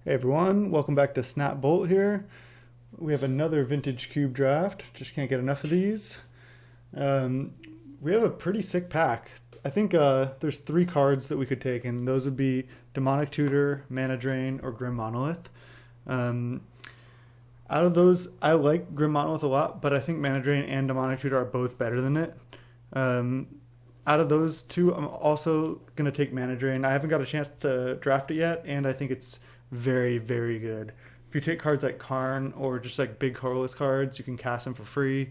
Hey everyone, welcome back to Snap Bolt here. We have another vintage cube draft. Just can't get enough of these. Um, we have a pretty sick pack. I think there's three cards that we could take, and those would be Demonic Tutor, Mana Drain, or Grim Monolith. Um, Out of those, I like Grim Monolith a lot, but I think Mana Drain and Demonic Tutor are both better than it. Um, Out of those two, I'm also going to take Mana Drain. I haven't got a chance to draft it yet, and I think it's very, very good. If you take cards like Karn or just like big colorless cards, you can cast them for free.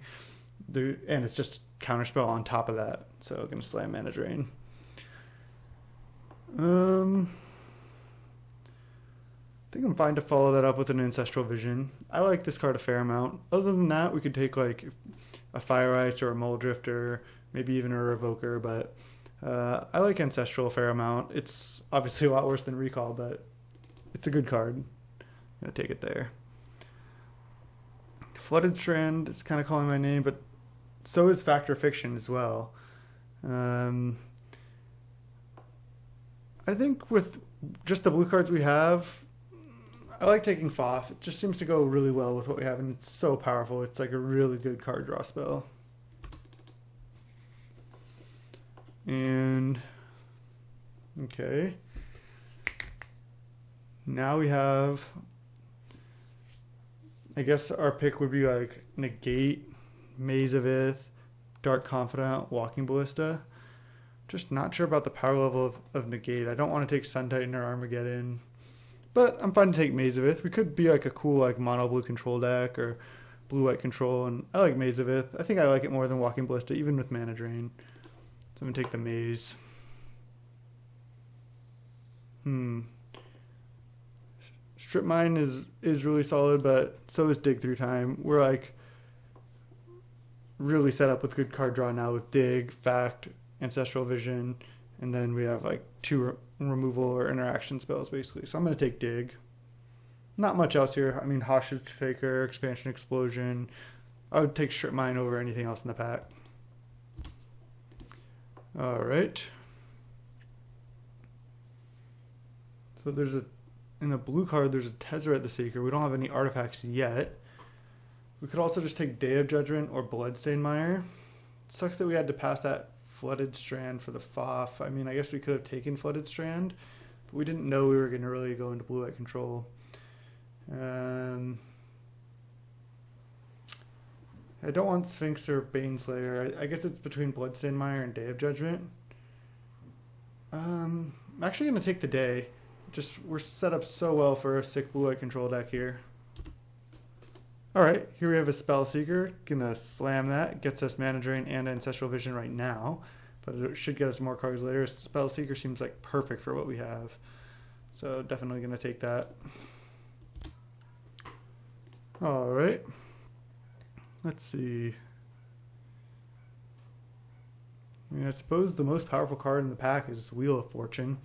And it's just counterspell on top of that. So I'm going to slam Mana Drain. I think I'm fine to follow that up with an Ancestral Vision. I like this card a fair amount. Other than that, we could take like a Fire Ice or a Muldrifter, maybe even a Revoker, but I like Ancestral a fair amount. It's obviously a lot worse than Recall, but it's a good card. I'm going to take it there. Flooded Strand is kind of calling my name, but so is Factor Fiction as well. I think with just the blue cards we have, I like taking Foth. It just seems to go really well with what we have, and it's so powerful. It's like a really good card draw spell. And okay, now we have, I guess our pick would be like Negate, Maze of Ith, Dark Confidant, Walking Ballista. Just not sure about the power level of Negate. I don't want to take Sun Titan or Armageddon, but I'm fine to take Maze of Ith. We could be like a cool like mono blue control deck or blue white control, and I like Maze of Ith. I think I like it more than Walking Ballista, even with Mana Drain. So I'm gonna take the Maze. Strip Mine is really solid, but so is Dig Through Time. We're like really set up with good card draw now with Dig, Fact, Ancestral Vision, and then we have like two removal or interaction spells basically. So I'm going to take Dig. Not much else here. I mean, Hostage Taker, Expansion Explosion. I would take Strip Mine over anything else in the pack. All right. So in the blue card, there's a Tezzeret the Seeker. We don't have any artifacts yet. We could also just take Day of Judgment or Bloodstained Mire. It sucks that we had to pass that Flooded Strand for the Foth. I mean, I guess we could have taken Flooded Strand, but we didn't know we were going to really go into blue-white control. I don't want Sphinx or Baneslayer. I guess it's between Bloodstained Mire and Day of Judgment. I'm actually going to take the Day. Just we're set up so well for a sick blue-white control deck here. Alright, here we have a Spell Seeker. Gonna slam that. Gets us Mana Drain and Ancestral Vision right now, but it should get us more cards later. Spell Seeker seems like perfect for what we have. So definitely gonna take that. Alright. Let's see. I mean, I suppose the most powerful card in the pack is Wheel of Fortune.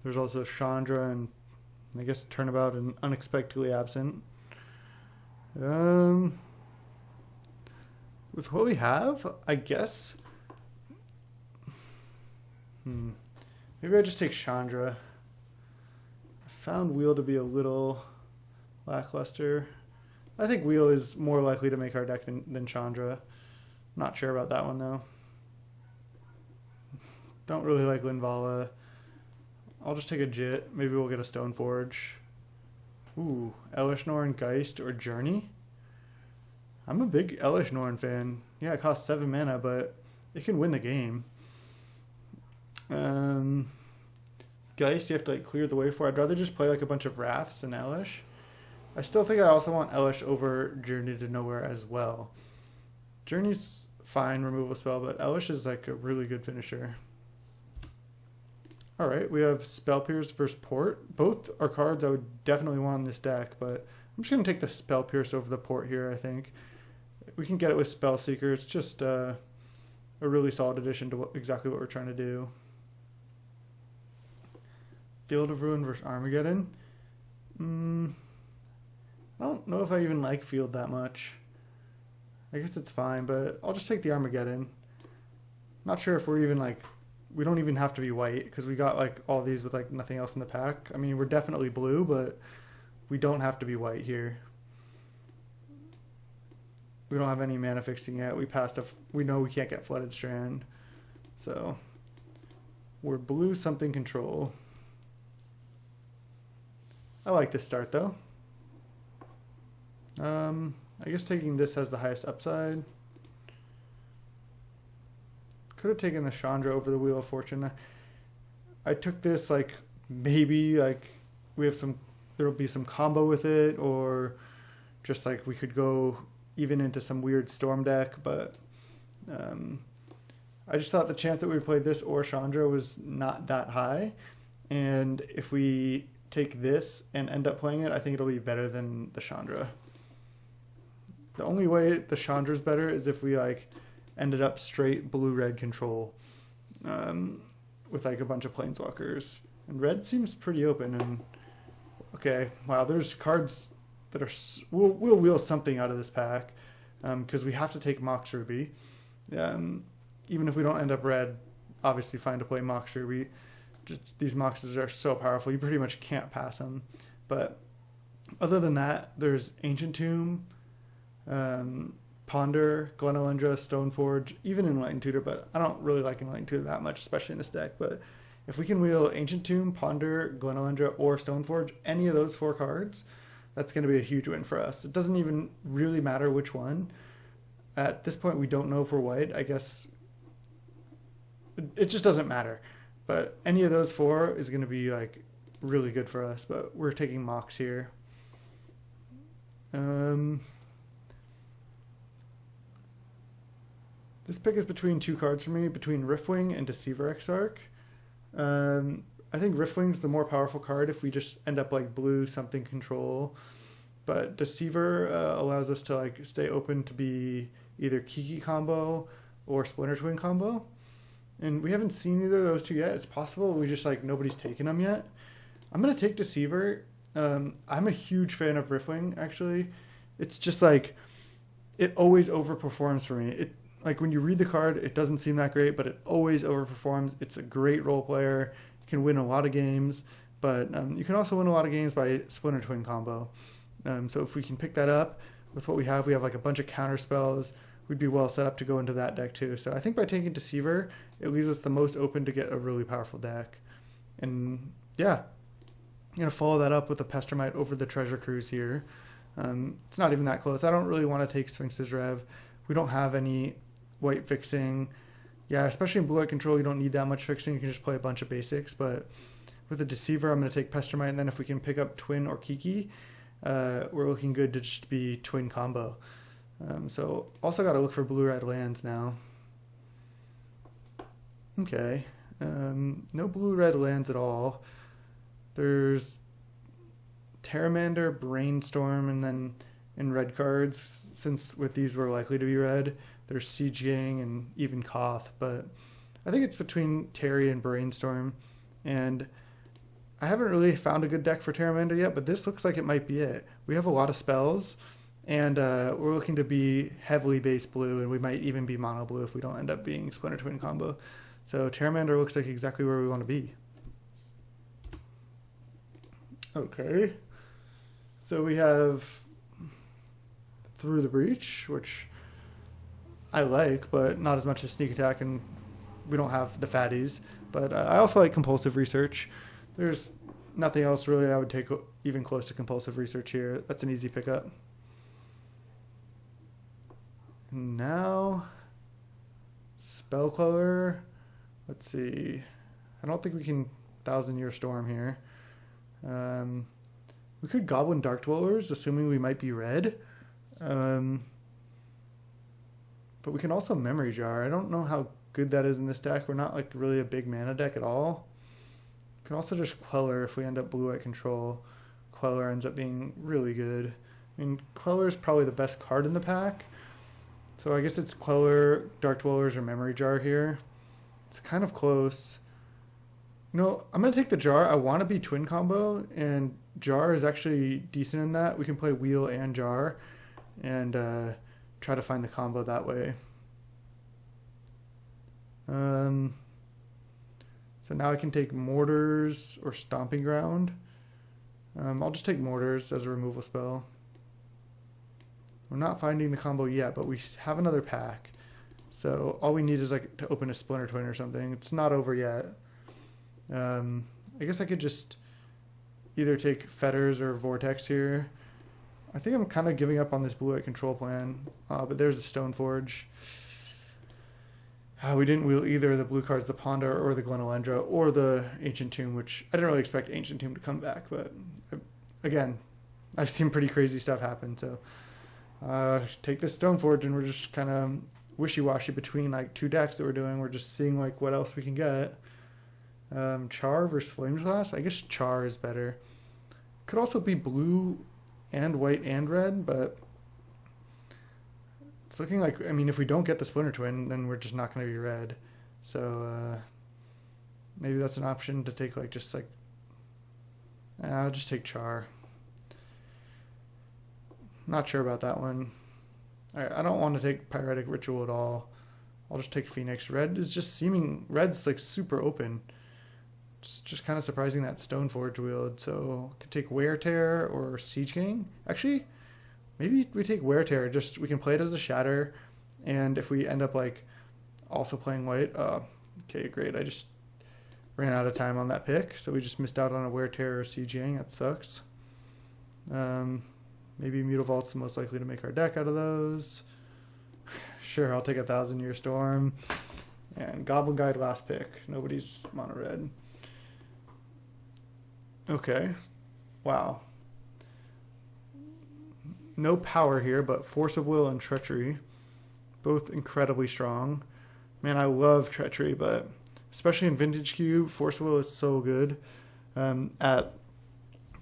There's also Chandra and I guess Turnabout and Unexpectedly Absent. With what we have, I guess. Maybe I just take Chandra. I found Wheel to be a little lackluster. I think Wheel is more likely to make our deck than Chandra. Not sure about that one though. Don't really like Linvala. I'll just take a Jit. Maybe we'll get a Stoneforge. Ooh, Elesh Norn, Geist, or Journey? I'm a big Elesh Norn fan. Yeah, it costs 7 mana, but it can win the game. Geist, you have to like clear the way for. I'd rather just play like a bunch of Wraths and Elesh. I still think I also want Elesh over Journey to Nowhere as well. Journey's fine removal spell, but Elesh is like a really good finisher. Alright, we have Spell Pierce versus Port. Both are cards I would definitely want on this deck, but I'm just going to take the Spell Pierce over the Port here, I think. We can get it with Spell Seeker. It's just a really solid addition to exactly what we're trying to do. Field of Ruin versus Armageddon. I don't know if I even like Field that much. I guess it's fine, but I'll just take the Armageddon. Not sure if we're even like we don't even have to be white because we got like all these with like nothing else in the pack. I mean, we're definitely blue, but we don't have to be white here. We don't have any mana fixing yet. We know we can't get Flooded Strand. So we're blue something control. I like this start though. I guess taking this has the highest upside. Could have taken the Chandra over the Wheel of Fortune. I took this like maybe like there'll be some combo with it, or just like we could go even into some weird storm deck, but I just thought the chance that we would play this or Chandra was not that high, and if we take this and end up playing it, I think it'll be better than the Chandra. The only way the Chandra is better is if we like ended up straight blue-red control with like a bunch of planeswalkers. And red seems pretty open. And okay, wow, there's cards that are we'll wheel something out of this pack because we have to take Mox Ruby. Even if we don't end up red, obviously fine to play Mox Ruby. Just, these Moxes are so powerful, you pretty much can't pass them. But other than that, there's Ancient Tomb, Ponder, Glenalendra, Stoneforge, even Enlightened Tutor, but I don't really like Enlightened Tutor that much, especially in this deck. But if we can wheel Ancient Tomb, Ponder, Glenalendra, or Stoneforge, any of those 4 cards, that's going to be a huge win for us. It doesn't even really matter which one. At this point, we don't know if we're white. I guess it just doesn't matter. But any of those 4 is going to be like really good for us. But we're taking Mox here. This pick is between 2 cards for me, between Riftwing and Deceiver Exarch. I think Riftwing's the more powerful card if we just end up like blue something control. But Deceiver allows us to like stay open to be either Kiki combo or Splinter Twin combo. And we haven't seen either of those 2 yet. It's possible we just like nobody's taken them yet. I'm going to take Deceiver. I'm a huge fan of Riftwing, actually. It's just like it always overperforms for me. Like when you read the card, it doesn't seem that great, but it always overperforms. It's a great role player. You can win a lot of games, but you can also win a lot of games by Splinter Twin combo. So if we can pick that up with what we have like a bunch of counter spells. We'd be well set up to go into that deck too. So I think by taking Deceiver, it leaves us the most open to get a really powerful deck. And yeah, I'm going to follow that up with the Pestermite over the Treasure Cruise here. It's not even that close. I don't really want to take Sphinx's Rev. We don't have any white fixing. Yeah, especially in blue-white control, you don't need that much fixing. You can just play a bunch of basics. But with the Deceiver, I'm going to take Pestermite, and then if we can pick up Twin or Kiki, we're looking good to just be Twin combo. So also got to look for blue-red lands now. Okay. No blue-red lands at all. There's Terramander, Brainstorm, and then in red cards, since with these we're likely to be red, there's Siege Gang and even Koth, but I think it's between Terry and Brainstorm, and I haven't really found a good deck for Terramander yet, but this looks like it might be it. We have a lot of spells, and we're looking to be heavily base blue, and we might even be mono blue if we don't end up being Splinter Twin combo. So Terramander looks like exactly where we want to be. Okay, so we have Through the Breach, which I like, but not as much as Sneak Attack, and we don't have the fatties. But I also like Compulsive Research. There's nothing else really I would take even close to Compulsive Research here. That's an easy pickup. And now, Spell Queller. Let's see. I don't think we can 1,000-Year Storm here. We could Goblin Dark Dwellers, assuming we might be red. But we can also Memory Jar. I don't know how good that is in this deck. We're not like really a big mana deck at all. We can also just Queller if we end up blue-white control. Queller ends up being really good. I mean, Queller is probably the best card in the pack. So I guess it's Queller, Dark Dwellers, or Memory Jar here. It's kind of close. You know, I'm going to take the Jar. I want to be Twin combo, and Jar is actually decent in that. We can play Wheel and Jar and try to find the combo that way. So now I can take Mortars or Stomping Ground. I'll just take Mortars as a removal spell. We're not finding the combo yet, but we have another pack. So all we need is like to open a Splinter Twin or something. It's not over yet. I guess I could just either take Fetters or Vortex here. I think I'm kind of giving up on this blue-white control plan. But there's the Stoneforge. We didn't wheel either of the blue cards, the Pondar or the Glenelendra or the Ancient Tomb, which I didn't really expect Ancient Tomb to come back. But again, I've seen pretty crazy stuff happen. So take this Stoneforge, and we're just kind of wishy-washy between like two decks that we're doing. We're just seeing like what else we can get. Char versus Flameglass. I guess Char is better. Could also be blue and white and red, but it's looking like, I mean, if we don't get the Splinter Twin, then we're just not going to be red. So maybe that's an option to take, like, just like, I'll just take Char. Not sure about that one. Alright, I don't want to take Pyretic Ritual at all. I'll just take Phoenix. Red is just seeming, red's like super open. It's just kind of surprising that Stoneforge wheeled. So could take Wear Tear or Siege Gang. Actually, maybe we take Wear Tear. Just we can play it as a Shatter, and if we end up like also playing white, okay, great. I just ran out of time on that pick, so we just missed out on a Wear Tear or Siege Gang. That sucks. Maybe Mutavault's the most likely to make our deck out of those. Sure, I'll take 1,000 Year Storm. And Goblin Guide last pick. Nobody's mono red. Okay. Wow. No power here, but Force of Will and Treachery. Both incredibly strong. Man, I love Treachery, but especially in Vintage Cube, Force of Will is so good at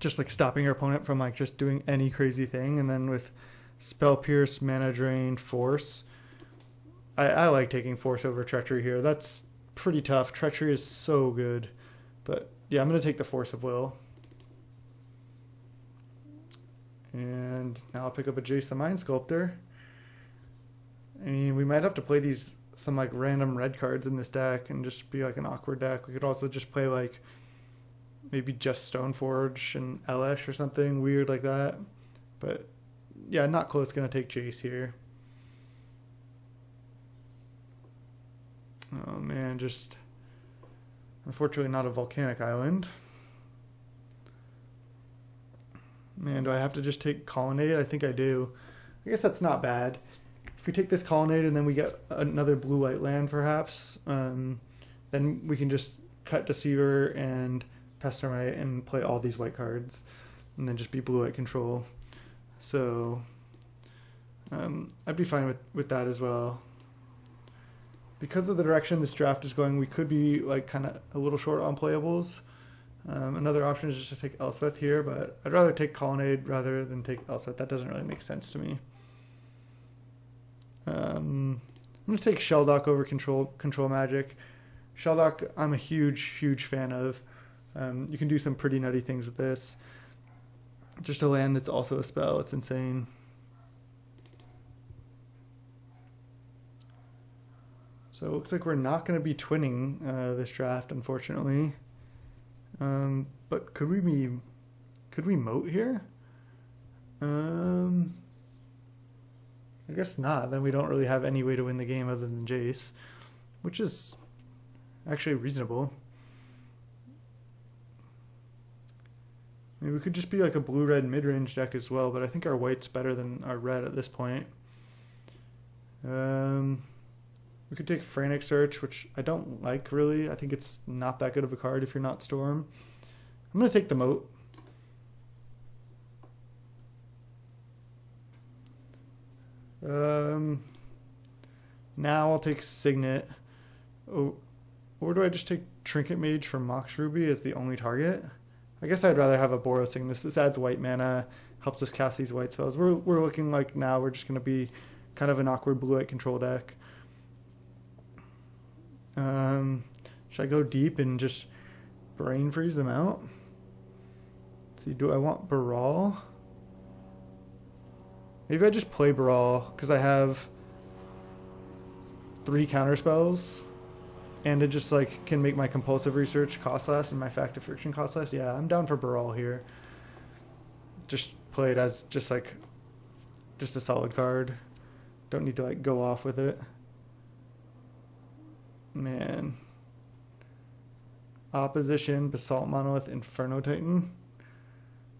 just like stopping your opponent from like just doing any crazy thing. And then with Spell Pierce, Mana Drain, Force, I like taking Force over Treachery here. That's pretty tough. Treachery is so good. But yeah, I'm going to take the Force of Will. And now I'll pick up a Jace the Mind Sculptor. I mean, we might have to play some like random red cards in this deck and just be like an awkward deck. We could also just play like maybe just Stoneforge and Elesh or something weird like that. But yeah, not close. Going to take Jace here. Oh man, just unfortunately not a volcanic island. Man, do I have to just take Colonnade? I think I do. I guess that's not bad. If we take this Colonnade and then we get another blue-white land perhaps, then we can just cut Deceiver and Pestermite and play all these white cards and then just be blue-white control. So I'd be fine with that as well. Because of the direction this draft is going, we could be like kind of a little short on playables. Another option is just to take Elspeth here, but I'd rather take Colonnade rather than take Elspeth. That doesn't really make sense to me. I'm going to take Shelldock over Control Magic. Shelldock, I'm a huge fan of. You can do some pretty nutty things with this. Just a land that's also a spell. It's insane. So it looks like we're not going to be twinning this draft, unfortunately. But could we moat here? I guess not. Then we don't really have any way to win the game other than Jace, which is actually reasonable. I mean, we could just be like a blue-red mid-range deck as well, but I think our white's better than our red at this point. We could take Frantic Search, which I don't like really. I think it's not that good of a card if you're not Storm. I'm going to take the Moat. Now I'll take Signet. Oh, or do I just take Trinket Mage from Mox Ruby as the only target? I guess I'd rather have a Boros Signet. This adds white mana, helps us cast these white spells. We're looking like now we're just going to be kind of an awkward blue-white control deck. Should I go deep and just Brain Freeze them out? Let's see, do I want Baral? Maybe I just play Baral because I have 3 counter spells. and it just like can make my compulsive research cost less and my fact of friction cost less, yeah, I'm down for Baral here. Just play it as just a solid card. Don't need to like go off with it. Man. Opposition, Basalt Monolith, Inferno Titan.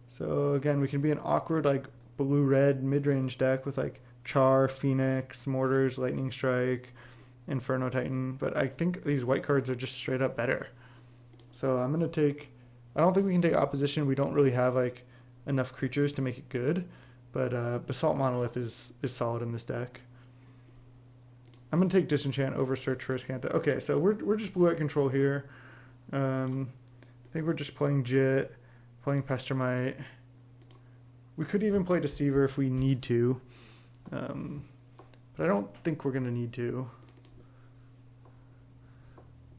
So again, we can be an awkward like blue-red mid-range deck with like Char, Phoenix, Mortars, Lightning Strike, Inferno Titan. But I think these white cards are just straight up better. So I'm going to take... I don't think we can take Opposition. We don't really have like enough creatures to make it good. But Basalt Monolith is solid in this deck. I'm going to take Disenchant over Search for Azcanta. Okay, so we're just blue-white control here. I think we're just playing Jit, playing Pestermite. We could even play Deceiver if we need to. But I don't think we're going to need to.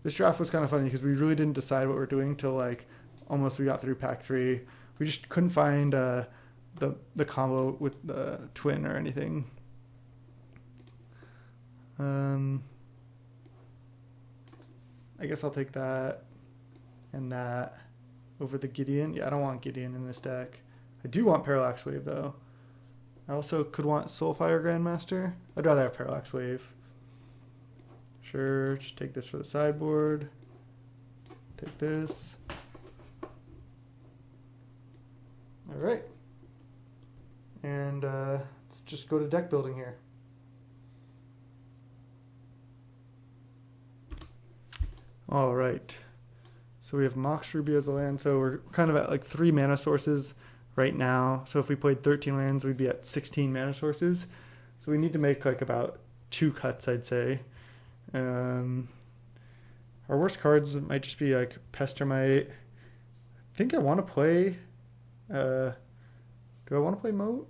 This draft was kind of funny because we really didn't decide what we're doing till like almost we got through pack 3. We just couldn't find the combo with the twin or anything. I guess I'll take that and that over the Gideon. Yeah, I don't want Gideon in this deck. I do want Parallax Wave though. I also could want Soulfire Grandmaster. I'd rather have Parallax Wave. Sure, just take this for the sideboard. Take this. Alright. And let's just go to deck building here. Alright. So we have Mox Ruby as a land. So we're kind of at like 3 mana sources right now. So if we played 13 lands, we'd be at 16 mana sources. So we need to make like about 2 cuts, I'd say. Our worst cards might just be like Pestermite. I think I want to play... do I want to play Moat?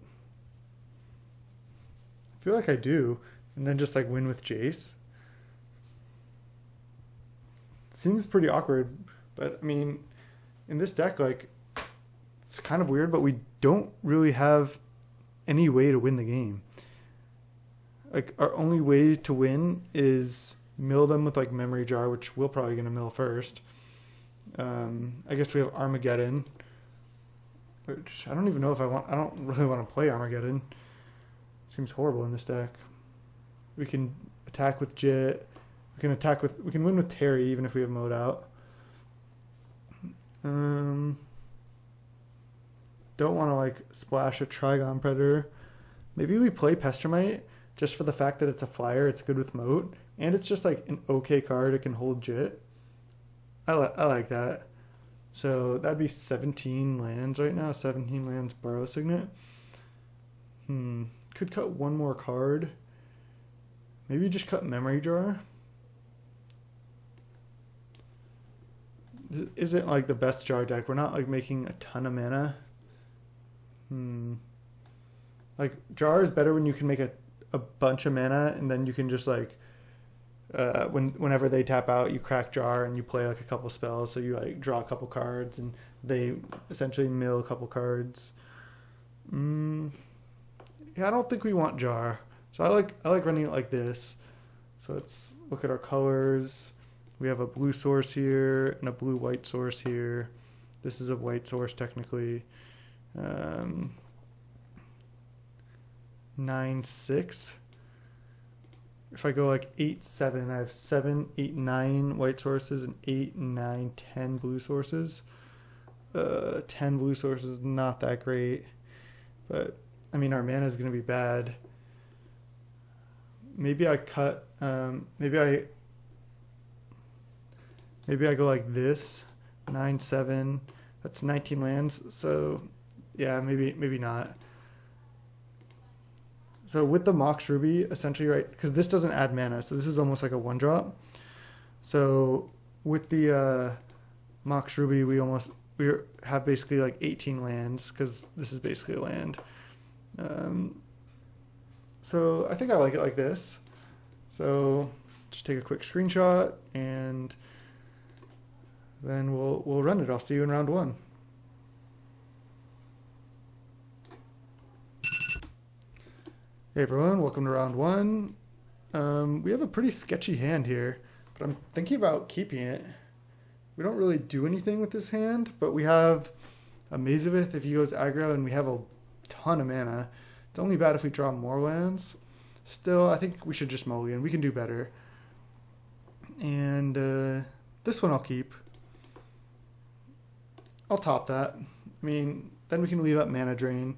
I feel like I do. And then just like win with Jace. Seems pretty awkward. But I mean, in this deck, like, it's kind of weird, but we don't really have any way to win the game. Like, our only way to win is mill them with like Memory Jar, which we're probably going to mill first. I guess we have Armageddon, which I don't even know if I want. I don't really want to play Armageddon. Seems horrible in this deck. We can attack with Jit. We can win with Terry even if we have mode out. Don't want to like splash a Trigon Predator. Maybe we play Pestermite just for the fact that it's a flyer. It's good with moat, and it's just like an okay card. It can hold Jit. I like that. So that'd be 17 lands right now. 17 lands Burrow Signet. Could cut one more card. Maybe just cut Memory Jar. This isn't like the best jar deck. We're not like making a ton of mana. Like jar is better when you can make a bunch of mana and then you can just like whenever they tap out, you crack jar and you play like a couple spells. So you like draw a couple cards and they essentially mill a couple cards. Yeah, I don't think we want jar. So I like running it like this. So let's look at our colors. We have a blue source here and a blue-white source here. This is a white source technically. 9-6. If I go like 8-7, I have 7, 8, 9 white sources and 8, 9, 10 blue sources. 10 blue sources, not that great. But, I mean, our mana is going to be bad. Maybe I cut, maybe I go like this, 9, 7, that's 19 lands, so yeah, maybe not. So with the Mox Ruby, essentially, right, because this doesn't add mana, so this is almost like a 1-drop. So with the Mox Ruby, we have basically like 18 lands, because this is basically a land. So I think I like it like this. So just take a quick screenshot and then we'll run it. I'll see you in round 1. Hey everyone, welcome to round 1. We have a pretty sketchy hand here. But I'm thinking about keeping it. We don't really do anything with this hand, but we have a Mazavith if he goes aggro, and we have a ton of mana. It's only bad if we draw more lands. Still, I think we should just mulligan. We can do better. And this one I'll keep. I'll top that. I mean, then we can leave up Mana Drain,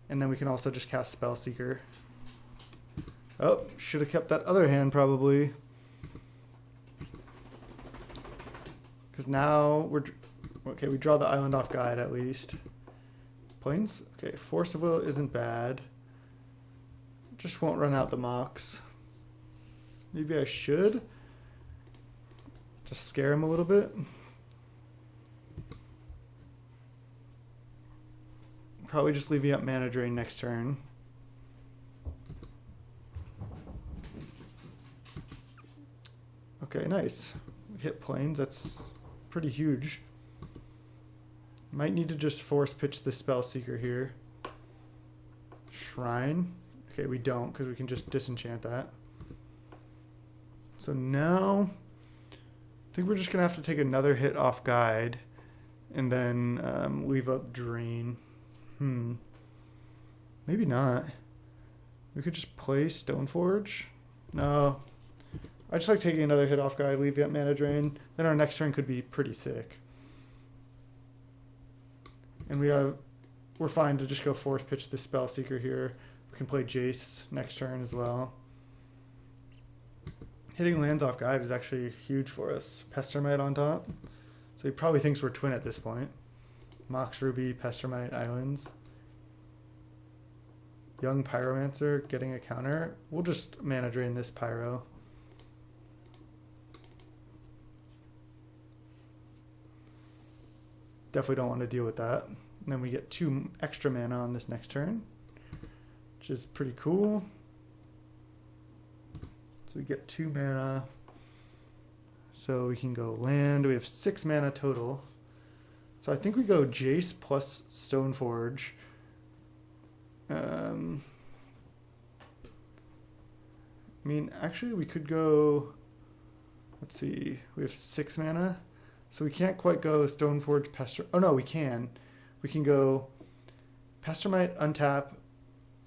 and then we can also just cast Spellseeker. Oh, should have kept that other hand probably. Because now we're... Okay, we draw the island off guide at least. Plains? Okay, Force of Will isn't bad. Just won't run out the Mox. Maybe I should. Just scare him a little bit. Probably just leaving up Mana Drain next turn. Okay, nice. We hit Plains, that's pretty huge. Might need to just force pitch the Spellseeker here. Shrine. Okay, we don't because we can just disenchant that. So now I think we're just gonna have to take another hit off guide and then leave up Drain. Maybe not. We could just play Stoneforge. No. I just like taking another hit off guide, leave up Mana Drain. Then our next turn could be pretty sick. And we're fine to just go force pitch the Spellseeker here. We can play Jace next turn as well. Hitting lands off guide is actually huge for us. Pestermite on top. So he probably thinks we're twin at this point. Mox Ruby, Pestermite, Islands. Young Pyromancer getting a counter. We'll just Mana Drain this Pyro. Definitely don't want to deal with that. And then we get 2 extra mana on this next turn, which is pretty cool. So we get 2 mana. So we can go land. We have 6 mana total. So I think we go Jace plus Stoneforge. I mean, actually we could go, let's see, we have 6 mana. So we can't quite go Stoneforge, Pester... Oh no, we can. We can go Pestermite, untap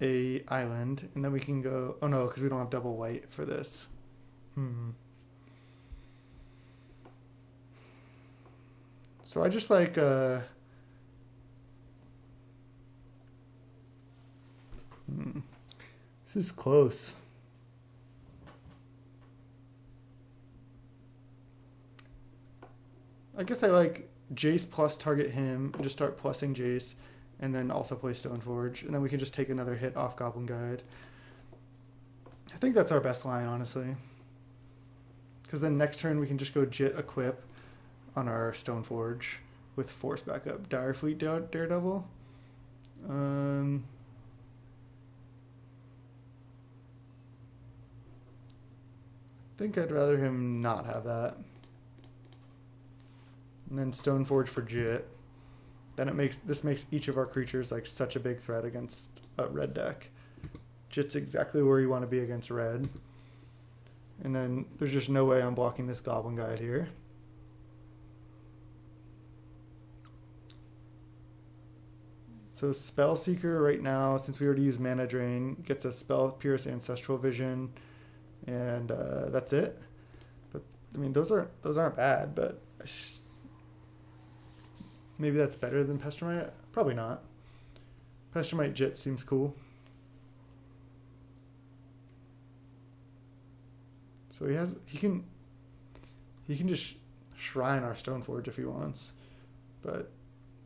a island, and then we can go... Oh no, because we don't have double white for this. So I just like... This is close. I guess I like Jace plus target him, and just start plussing Jace, and then also play Stoneforge, and then we can just take another hit off Goblin Guide. I think that's our best line, honestly. Because then next turn we can just go Jit equip on our Stoneforge with Force backup. Direfleet Daredevil. I think I'd rather him not have that. And then Stoneforge for Jit. Then this makes each of our creatures like such a big threat against a red deck. Jit's exactly where you want to be against red. And then there's just no way I'm blocking this Goblin Guide here. So Spellseeker right now, since we already used Mana Drain, gets a Spell Pierce Ancestral Vision, and that's it. But I mean, those aren't bad, but maybe that's better than Pestermite. Probably not. Pestermite Jit seems cool. So he can just Shrine our Stoneforge if he wants, but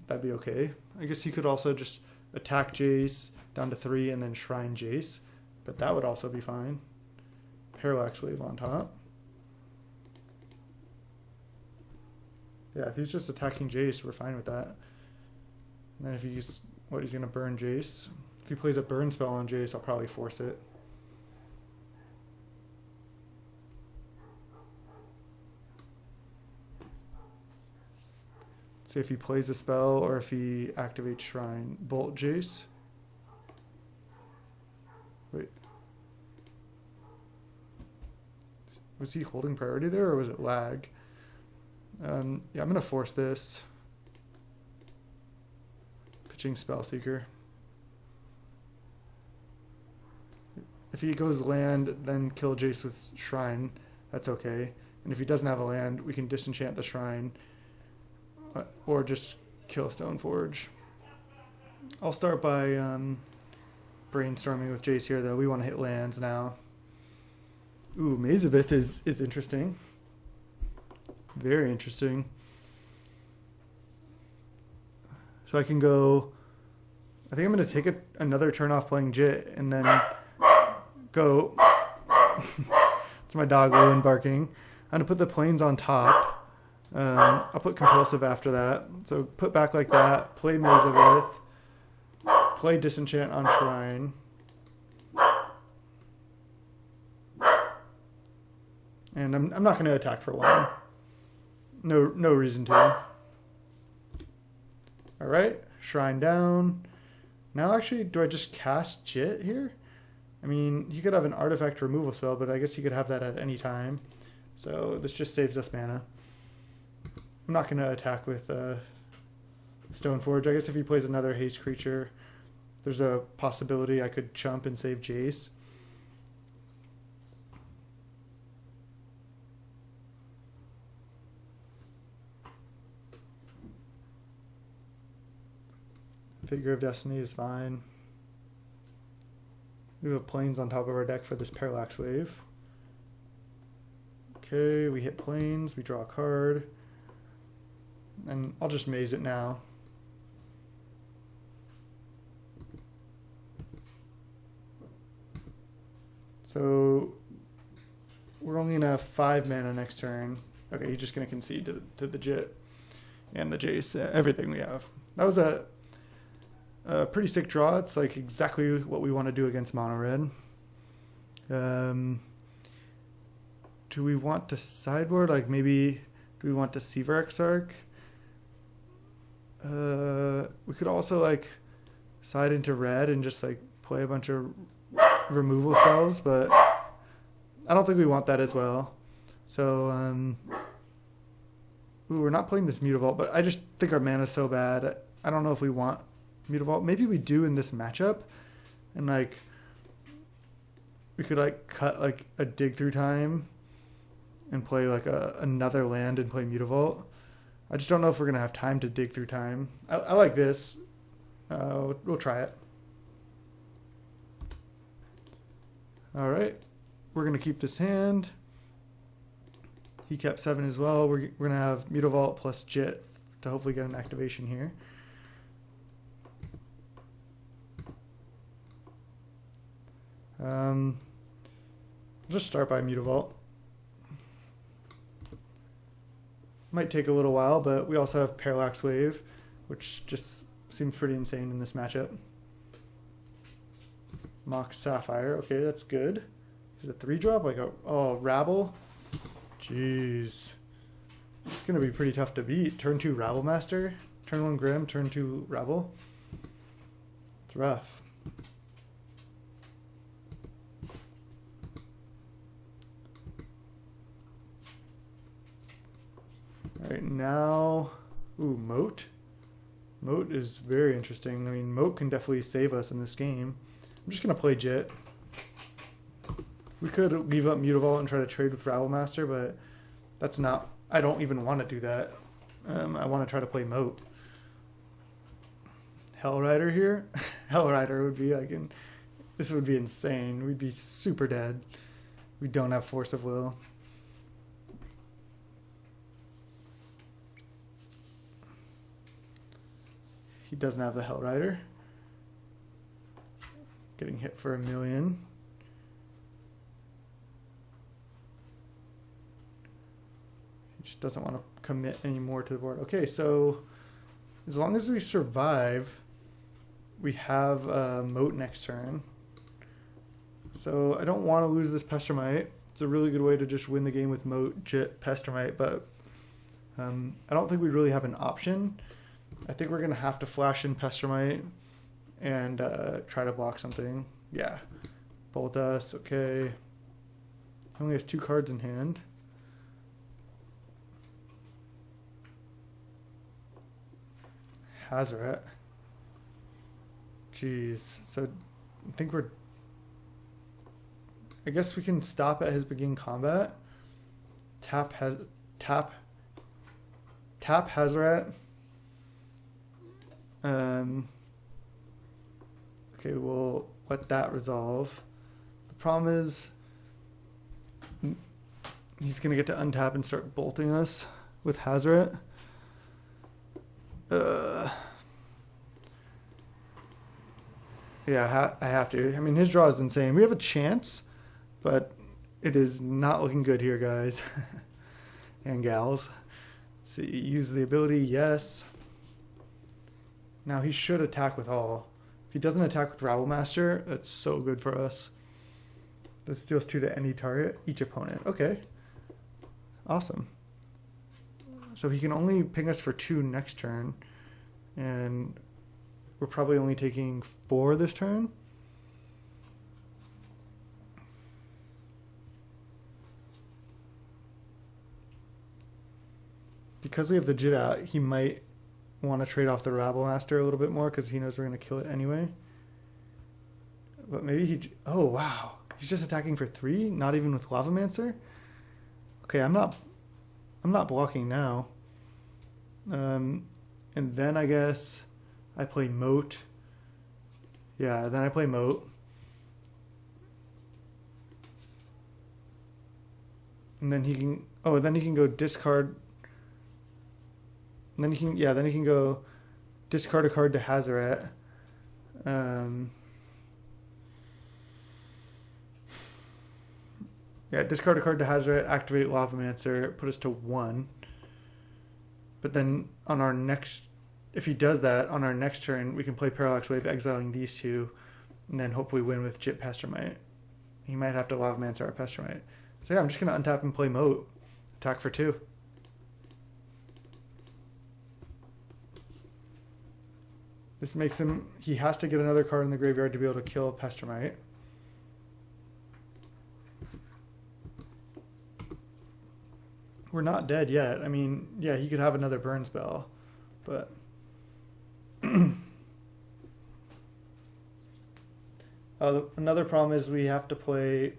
that'd be okay. I guess he could also just attack Jace down to 3 and then Shrine Jace, but that would also be fine. Parallax Wave on top. Yeah, if he's just attacking Jace, we're fine with that. And then if he's going to burn Jace. If he plays a burn spell on Jace, I'll probably force it. See if he plays a spell or if he activates Shrine. Bolt Jace. Wait. Was he holding priority there, or was it lag? Yeah, I'm going to force this. Pitching Spellseeker. If he goes land, then kill Jace with Shrine, that's okay. And if he doesn't have a land, we can disenchant the Shrine. Or just kill Stoneforge. I'll start by brainstorming with Jace here, though. We want to hit lands now. Ooh, Maze of Ith is interesting. Very interesting. So I can go... I think I'm going to take another turn off playing Jit, and then go... It's my dog, Lewin, barking. I'm going to put the plains on top. I'll put Compulsive after that. So put back like that. Play Maze of Ith. Play Disenchant on Shrine. And I'm not going to attack for one. No reason to. Alright, Shrine down. Now actually, do I just cast Jit here? I mean, he could have an artifact removal spell, but I guess he could have that at any time. So this just saves us mana. I'm not going to attack with Stoneforge. I guess if he plays another haste creature, there's a possibility I could chump and save Jace. Figure of Destiny is fine. We have plains on top of our deck for this Parallax Wave. Okay, we hit plains, we draw a card. And I'll just maze it now. So we're only gonna have 5 mana next turn. Okay, he's just gonna concede to the Jit and the Jace, everything we have. That was a pretty sick draw. It's like exactly what we want to do against mono red. Do we want to sideboard? Like maybe, do we want to Seaver Exarch? We could also like side into red and just like play a bunch of removal spells, but I don't think we want that as well. So, ooh, we're not playing this Mutavault, but I just think our mana is so bad. I don't know if we want Mutavault. Maybe we do in this matchup, and like we could like cut like a Dig Through Time and play like another land and play Mutavault. I just don't know if we're gonna have time to Dig Through Time. I like this. We'll try it. All right, we're gonna keep this hand. He kept 7 as well. We're gonna have Mutavault plus Jit to hopefully get an activation here. I'll just start by Mutavault. Might take a little while, but we also have Parallax Wave, which just seems pretty insane in this matchup. Mox Sapphire, okay, that's good. Is it a 3-drop? Like Rabble? Jeez. It's gonna be pretty tough to beat. Turn 2 Rabble Master, turn 1 Grim, turn 2 Rabble. It's rough. Alright, now... Ooh, Moat. Moat is very interesting. I mean, Moat can definitely save us in this game. I'm just going to play Jit. We could leave up Mutavault and try to trade with Rabble Master, but that's not... I don't even want to do that. I want to try to play Moat. Hellrider here? Hellrider would be like... This would be insane. We'd be super dead. We don't have Force of Will. He doesn't have the Hellrider. Getting hit for 1 million. He just doesn't want to commit any more to the board. Okay, so as long as we survive, we have Moat next turn. So I don't want to lose this Pestermite. It's a really good way to just win the game with Moat, Jit, Pestermite, but I don't think we really have an option. I think we're going to have to flash in Pestermite and try to block something. Yeah. Bolt us, okay. He only has 2 cards in hand. Hazoret. Jeez. So I think I guess we can stop at his begin combat. Tap Hazoret. Okay, we'll let that resolve. The problem is he's gonna get to untap and start bolting us with Hazoret. Yeah, I have to. I mean, his draw is insane. We have a chance, but it is not looking good here, guys and gals. See, use the ability, yes. Now he should attack with all. If he doesn't attack with Rabblemaster, that's so good for us. This deals 2 to any target, each opponent. Okay. Awesome. So he can only ping us for 2 next turn. And we're probably only taking 4 this turn. Because we have the Jit out, he might want to trade off the Rabblemaster a little bit more because he knows we're going to kill it anyway. But maybe he... Oh, wow. He's just attacking for 3? Not even with Lavamancer? Okay, I'm not blocking now. And then I guess I play Moat. Yeah, then I play Moat. And then he can... Oh, then he can go discard... And then he can go discard a card to Hazoret. Yeah, discard a card to Hazoret, activate Lavamancer, put us to 1. But then on our next, if he does that, on our next turn, we can play Parallax Wave, exiling these 2, and then hopefully win with Jit Pestermite. He might have to Lavamancer our Pestermite. So yeah, I'm just going to untap and play Moat. Attack for 2. This makes him... He has to get another card in the graveyard to be able to kill Pestermite. We're not dead yet. I mean, yeah, he could have another burn spell, but... another problem is we have to play...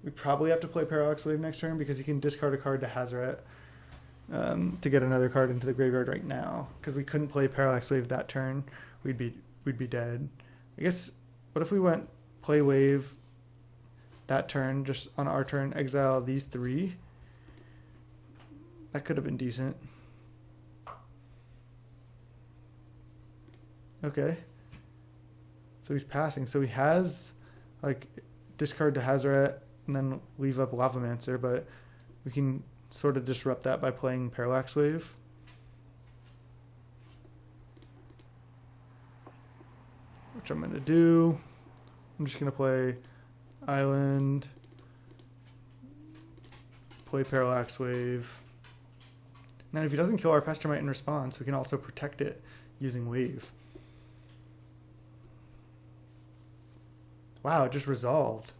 We probably have to play Parallax Wave next turn because he can discard a card to Hazoret to get another card into the graveyard right now. Because we couldn't play Parallax Wave that turn, we'd be dead. I guess, what if we went play Wave that turn, just on our turn, exile these 3? That could have been decent. Okay. So he's passing. So he has, like, discard to Hazoret and then leave up Lavamancer, but we can sort of disrupt that by playing Parallax Wave. Which I'm going to do. I'm just going to play Island, play Parallax Wave. And then if he doesn't kill our Pestermite in response, we can also protect it using Wave. Wow, it just resolved.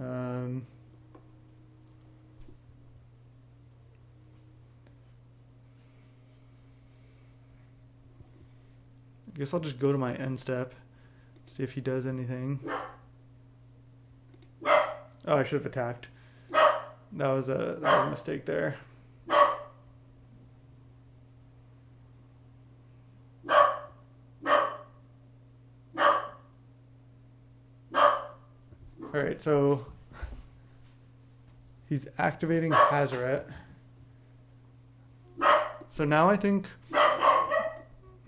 I guess I'll just go to my end step, see if he does anything. Oh, I should have attacked. That was a mistake there. Alright, so he's activating Hazoret. So now I think...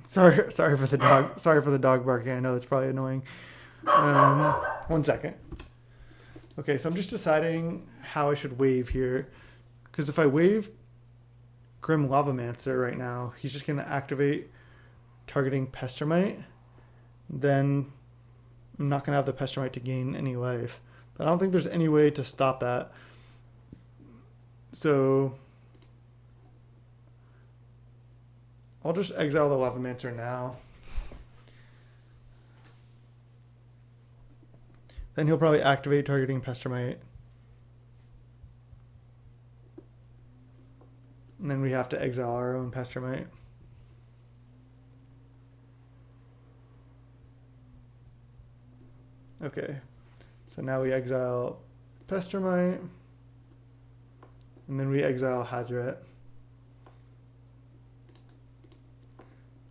Sorry for the dog. Sorry for the dog barking. I know it's probably annoying. 1 second. Okay, so I'm just deciding how I should wave here. Because if I wave Grim Lavamancer right now, he's just going to activate targeting Pestermite. Then I'm not going to have the Pestermite to gain any life. But I don't think there's any way to stop that. So I'll just exile the Lavamancer now. Then he'll probably activate targeting Pestermite. And then we have to exile our own Pestermite. Okay, so now we exile Pestermite, and then we exile Hazoret.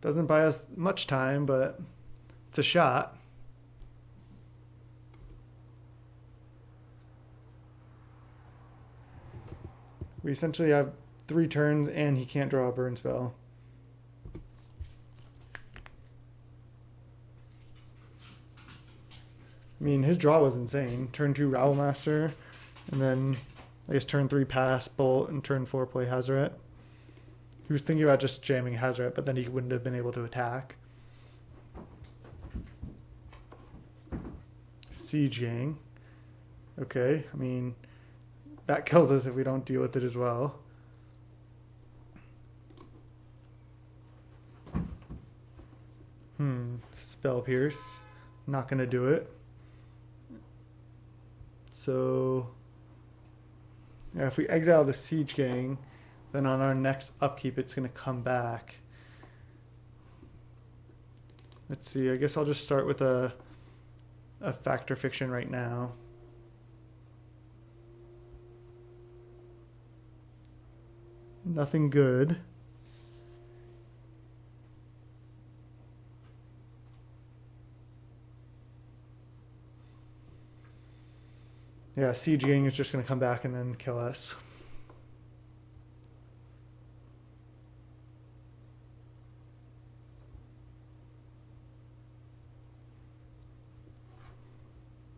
Doesn't buy us much time, but it's a shot. We essentially have 3 turns, and he can't draw a burn spell. I mean, his draw was insane. Turn 2 Rabblemaster, and then I guess turn 3 pass Bolt, and turn 4 play Hazoret. He was thinking about just jamming Hazoret, but then he wouldn't have been able to attack. Siege Gang. Okay, I mean, that kills us if we don't deal with it as well. Spell Pierce. Not going to do it. So, yeah, if we exile the Siege Gang, then on our next upkeep, it's going to come back. Let's see, I guess I'll just start with a Fact or Fiction right now. Nothing good. Yeah, Siege Gang is just going to come back and then kill us.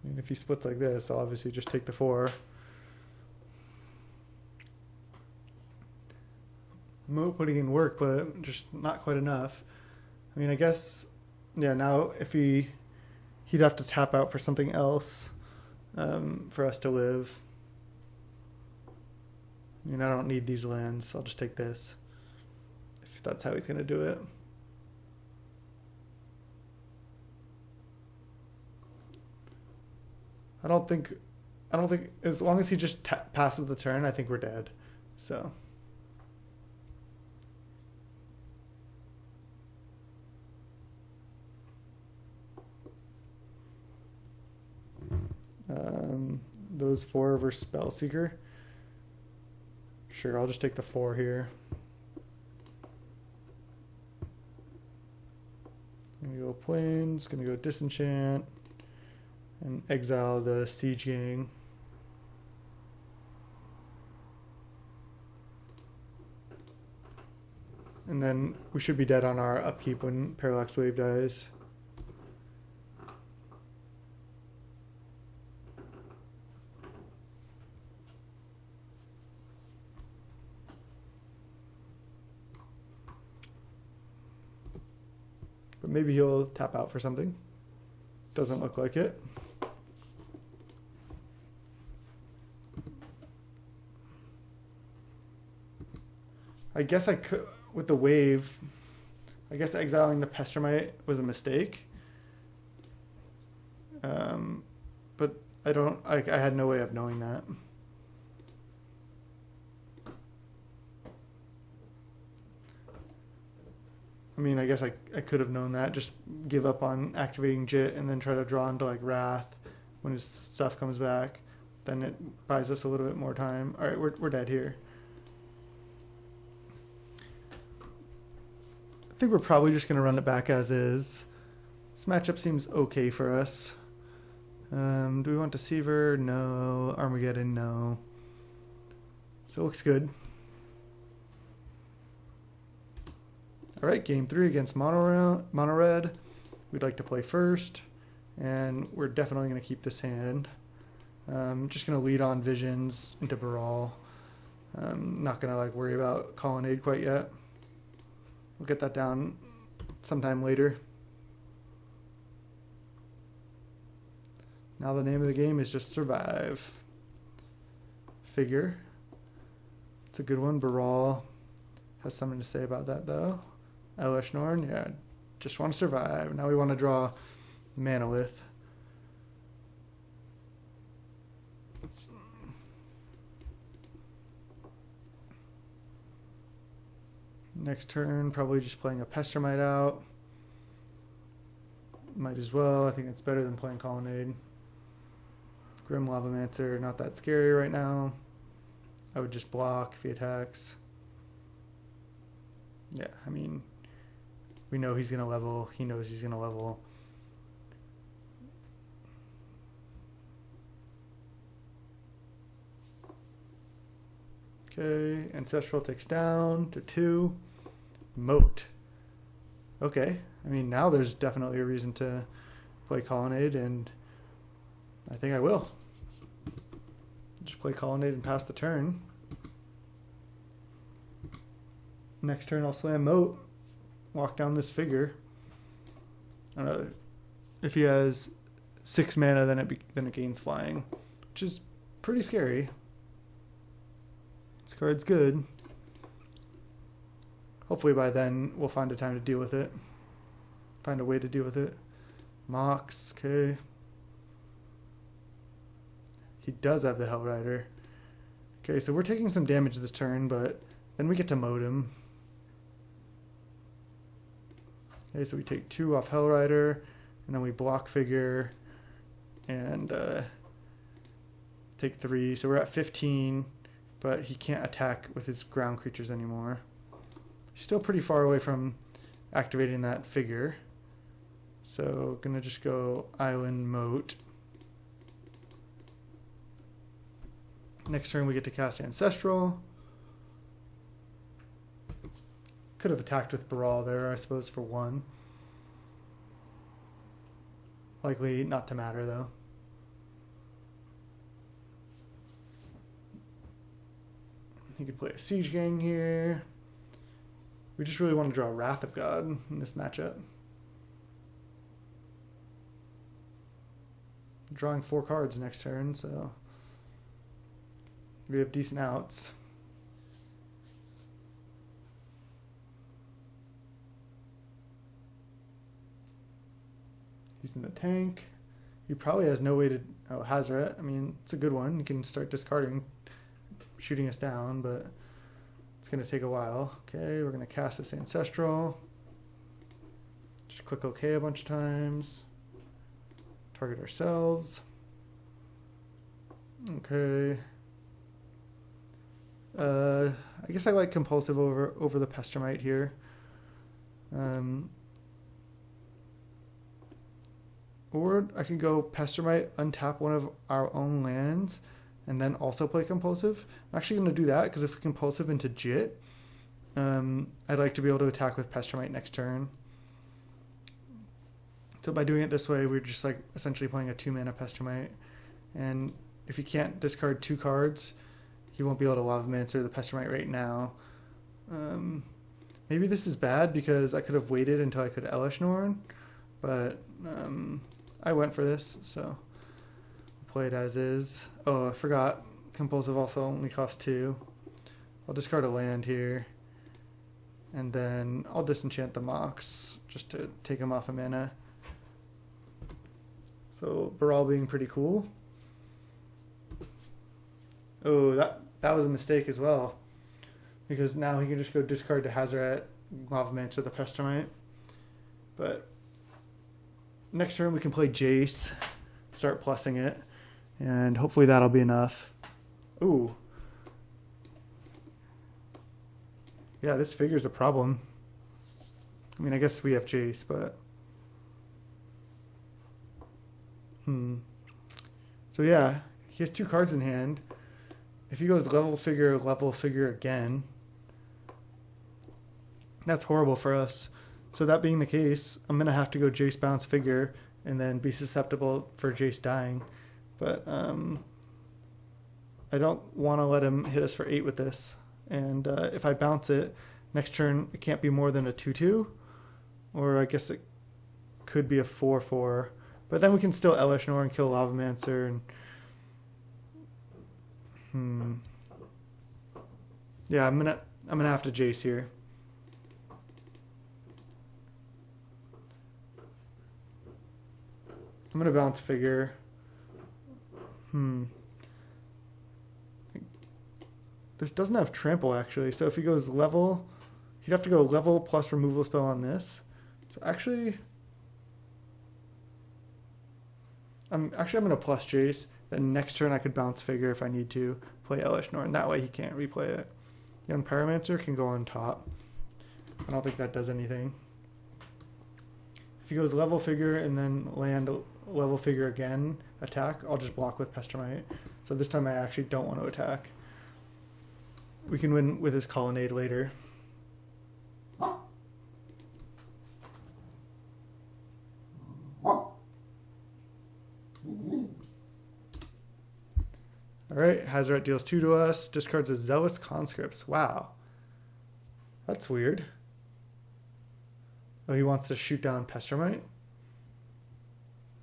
And if he splits like this, I'll obviously just take the 4. Mo putting in work, but just not quite enough. I mean, I guess, yeah, now if he'd have to tap out for something else for us to live. I mean, I don't need these lands, so I'll just take this, if that's how he's going to do it. I don't think, as long as he just passes the turn, I think we're dead. So. Those 4 versus Spellseeker. Sure, I'll just take the 4 here. Gonna go Plains, gonna go Disenchant, and exile the Siege Gang. And then we should be dead on our upkeep when Parallax Wave dies. But maybe he'll tap out for something. Doesn't look like it. I guess I could, with the wave, I guess exiling the Pestermite was a mistake. But I had no way of knowing that. I mean, I guess I could have known that. Just give up on activating Jit and then try to draw into like Wrath when his stuff comes back. Then it buys us a little bit more time. All right, we're dead here. I think we're probably just going to run it back as is. This matchup seems okay for us. Do we want Deceiver? No. Armageddon? No. So it looks good. All right, game 3 against Mono Red. We'd like to play first, and we're definitely going to keep this hand. Just going to lead on Visions into Baral. Not going to like worry about Colonnade quite yet. We'll get that down sometime later. Now the name of the game is just Survive. Figure. It's a good one. Baral has something to say about that though. Elesh Norn, yeah, just want to survive. Now we want to draw Manolith. Next turn, probably just playing a Pestermite out. Might as well. I think it's better than playing Colonnade. Grim Lavamancer, not that scary right now. I would just block if he attacks. Yeah, I mean, we know he's going to level. He knows he's going to level. Okay, Ancestral takes down to 2. Moat. Okay, I mean, now there's definitely a reason to play Colonnade, and I think I will. Just play Colonnade and pass the turn. Next turn I'll slam Moat, walk down this figure. I don't know, if he has 6 mana, then it gains flying, which is pretty scary. This card's good. Hopefully by then we'll find a time to deal with it. Find a way to deal with it. Mox, okay. He does have the Hellrider. Okay, so we're taking some damage this turn, but then we get to Moat him. Okay, so we take 2 off Hellrider, and then we block figure, and take 3. So we're at 15, but he can't attack with his ground creatures anymore. He's still pretty far away from activating that figure. So gonna just go Island Moat. Next turn we get to cast Ancestral. Could have attacked with Baral there, I suppose, for 1. Likely not to matter, though. He could play a Siege Gang here. We just really want to draw Wrath of God in this matchup. Drawing 4 cards next turn, so we have decent outs. He's in the tank. He probably has no way to... Oh, Hazoret. I mean, it's a good one. You can start discarding, shooting us down, but it's going to take a while. Okay, we're going to cast this Ancestral. Just click OK a bunch of times. Target ourselves. Okay. I guess I like Compulsive over the Pestermite here. Or I can go Pestermite, untap one of our own lands, and then also play Compulsive. I'm actually going to do that because if we Compulsive into Jit, I'd like to be able to attack with Pestermite next turn. So by doing it this way, we're just like essentially playing a 2-mana Pestermite. And if he can't discard 2 cards, he won't be able to Lavamancer the Pestermite right now. Maybe this is bad because I could have waited until I could Elesh Norn, but I went for this, so play it as is. Oh, I forgot. Compulsive also only costs 2. I'll discard a land here, and then I'll disenchant the Mox just to take him off a mana. So Baral being pretty cool. Oh, that was a mistake as well, because now he can just go discard to Hazoret, Lavamancer the Pestermite. But next turn we can play Jace, start plussing it, and hopefully that'll be enough. Ooh. Yeah, this figure's a problem. I mean, I guess we have Jace, but... So yeah, he has 2 cards in hand. If he goes level figure again, that's horrible for us. So that being the case, I'm going to have to go Jace bounce figure and then be susceptible for Jace dying. But I don't want to let him hit us for 8 with this. And if I bounce it, next turn it can't be more than a 2/2. Or I guess it could be a 4/4. But then we can still Elesh Norn and kill Lavamancer. And yeah, I'm gonna have to Jace here. I'm gonna bounce figure. This doesn't have trample actually, so if he goes level, he'd have to go level plus removal spell on this. So actually, I'm going to plus Jace. Then next turn I could bounce Figure if I need to play Elesh Norn. That way he can't replay it. Young Pyromancer can go on top. I don't think that does anything. If he goes level Figure and then land level Figure again, attack, I'll just block with Pestermite. So this time I actually don't want to attack. We can win with his Colonnade later. Alright, Hazoret deals 2 to us, discards a Zealous Conscripts. Wow. That's weird. Oh, he wants to shoot down Pestermite?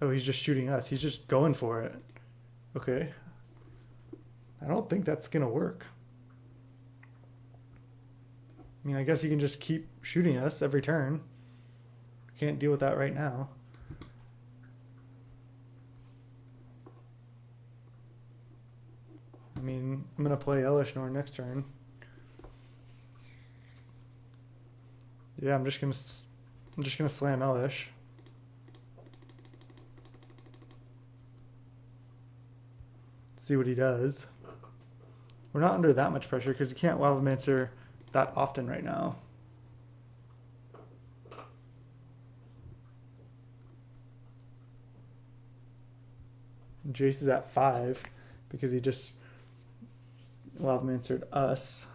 Oh, he's just shooting us. He's just going for it. Okay. I don't think that's going to work. I mean, I guess he can just keep shooting us every turn. Can't deal with that right now. I mean, I'm going to play Elesh Norn next turn. Yeah, I'm just going to slam Elesh. See what he does. We're not under that much pressure because you can't Lavamancer that often right now. Jace is at 5 because he just Lavamancered us.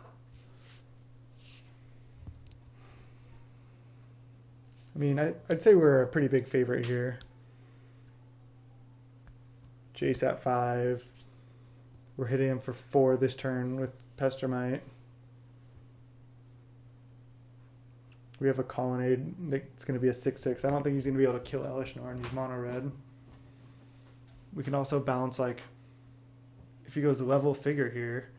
I mean, I'd say we're a pretty big favorite here. Jace at 5. We're hitting him for 4 this turn with Pestermite. We have a Colonnade that's going to be a 6/6. I don't think he's going to be able to kill Elesh Norn. He's mono red. We can also bounce, like, if he goes level Figure here,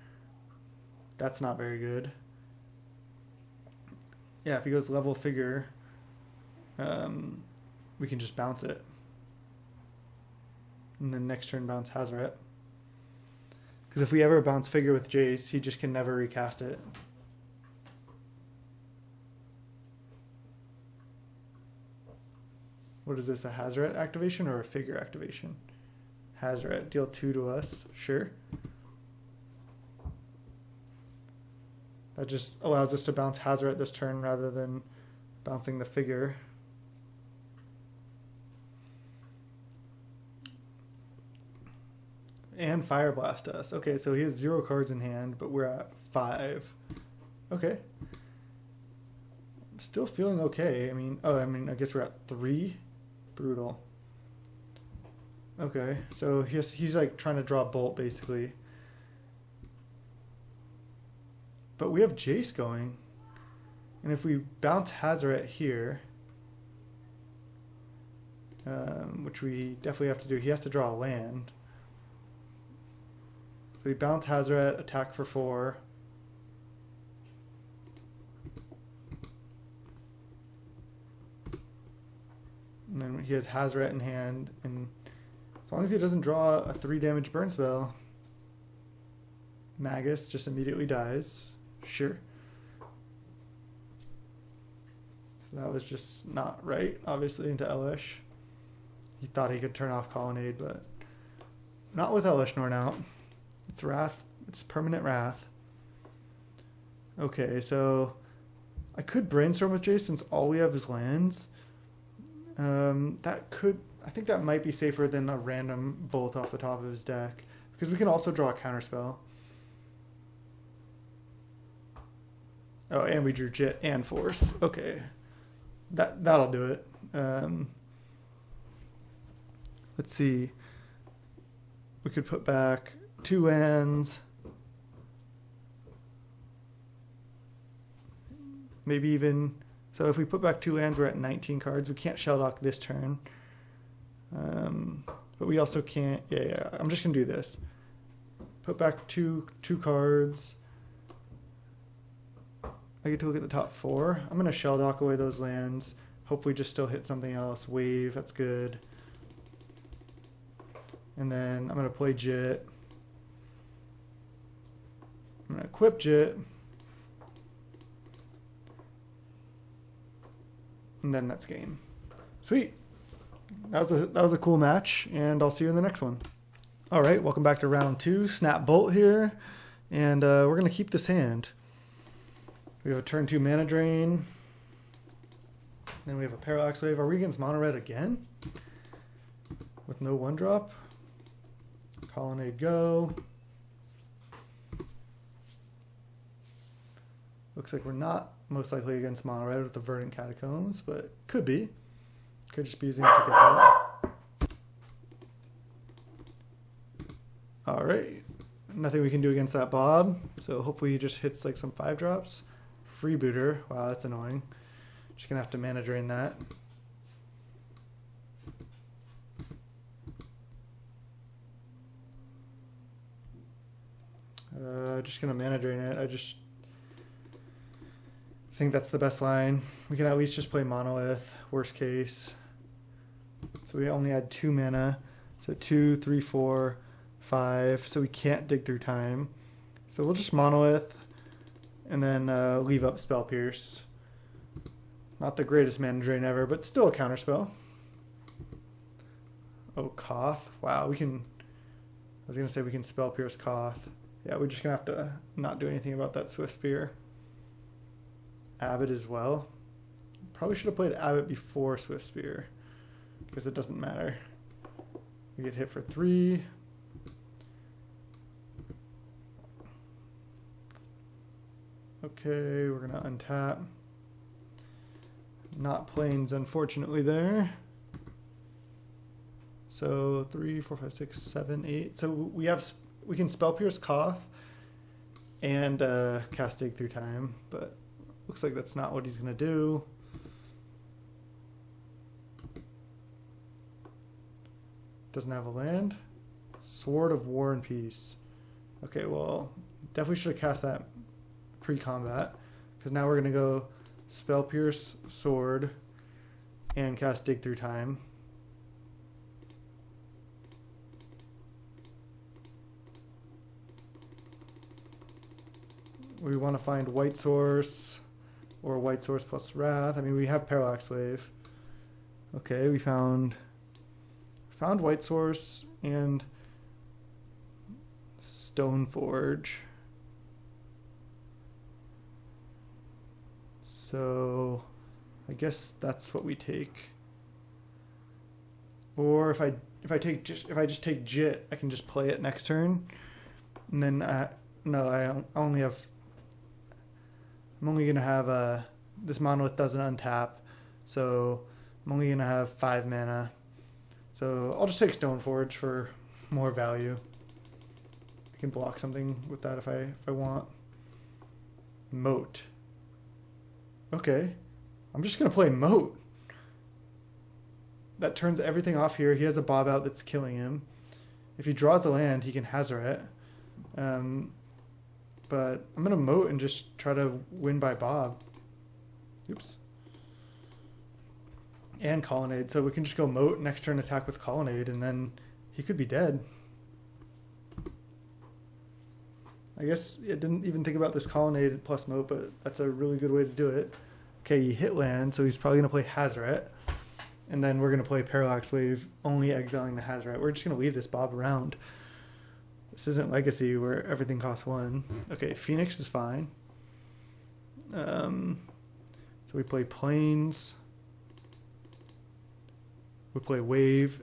that's not very good. Yeah, if he goes level Figure, we can just bounce it. And then next turn bounce Hazoret. Because if we ever bounce Figure with Jace, he just can never recast it. What is this, a Hazoret activation or a Figure activation? Hazoret, deal 2 to us, sure. That just allows us to bounce Hazoret this turn rather than bouncing the Figure. And Fire Blast us. Okay, so he has 0 cards in hand, but we're at 5. Okay. Still feeling okay. I guess we're at 3. Brutal. Okay, so he's like trying to draw Bolt basically. But we have Jace going. And if we bounce Hazoret here, which we definitely have to do, he has to draw a land. So we bounce Hazoret, attack for 4. And then he has Hazoret in hand, and as long as he doesn't draw a 3 damage burn spell, Magus just immediately dies. Sure. So that was just not right, obviously, into Elesh. He thought he could turn off Colonnade, but not with Elesh Norn out. It's Wrath. It's permanent Wrath. Okay, so I could Brainstorm with Jace since all we have is lands. I think that might be safer than a random Bolt off the top of his deck, because we can also draw a counterspell. Oh, and we drew Jit and Force. Okay, that'll do it. Let's see. We could put back 2 lands. Maybe even... So if we put back 2 lands, we're at 19 cards. We can't Shelldock this turn. But we also can't... Yeah. I'm just going to do this. Put back two cards. I get to look at the top 4. I'm going to Shelldock away those lands. Hopefully just still hit something else. Wave, that's good. And then I'm going to play Jit. I'm going to equip Jit. and then that's game. Sweet. That was a cool match, and I'll see you in the next one. All right, welcome back to round 2. Snap Bolt here, and we're going to keep this hand. We have a turn 2 mana drain. Then we have a Parallax Wave. Are we against mono red again? With no 1-drop. Colonnade go. Looks like we're not most likely against mono red with the Verdant Catacombs, but could be. Could just be using it to get that. Alright. Nothing we can do against that Bob. So hopefully he just hits like some 5-drops. Freebooter. Wow, that's annoying. Just gonna have to mana drain that. Just gonna mana drain it. I just think that's the best line. We can at least just play Monolith, worst case. So we only had 2 mana. So 2, 3, 4, 5. So we can't dig through time. So we'll just Monolith and then leave up Spell Pierce. Not the greatest mana drain ever, but still a counterspell. Oh, Koth. Wow, we can... I was going to say we can Spell Pierce Koth. Yeah, we're just going to have to not do anything about that Swift Spear. Abbott as well. Probably should have played Abbott before Swift Spear, because it doesn't matter. We get hit for 3. Okay, we're going to untap. Not planes, unfortunately, there. So 3, 4, 5, 6, 7, 8. So we can Spell Pierce Koth and cast Dig Through Time, but looks like that's not what he's going to do. Doesn't have a land. Sword of War and Peace. Okay, well, definitely should have cast that pre-combat, because now we're going to go Spell Pierce Sword and cast Dig Through Time. We want to find White Source or White Source plus Wrath. I mean, we have Parallax Wave. Okay, we found White Source and Stoneforge. So I guess that's what we take. Or if I just take Jit, I can just play it next turn. And then no, I'm only gonna have this Monolith doesn't untap, so I'm only gonna have 5 mana. So I'll just take Stoneforge for more value. I can block something with that if I want. Moat. Okay, I'm just gonna play Moat. That turns everything off here. He has a Bob out that's killing him. If he draws a land, he can Hazoret. But I'm gonna Moat and just try to win by Bob. Oops. And Colonnade, so we can just go Moat, next turn attack with Colonnade, and then he could be dead. I guess I didn't even think about this Colonnade plus Moat, but that's a really good way to do it. Okay, he hit land, so he's probably going to play Hazoret, and then we're going to play Parallax Wave, only exiling the Hazoret. We're just going to leave this Bob around. This isn't Legacy, where everything costs 1. Okay, Phoenix is fine. So we play Plains. We play Wave,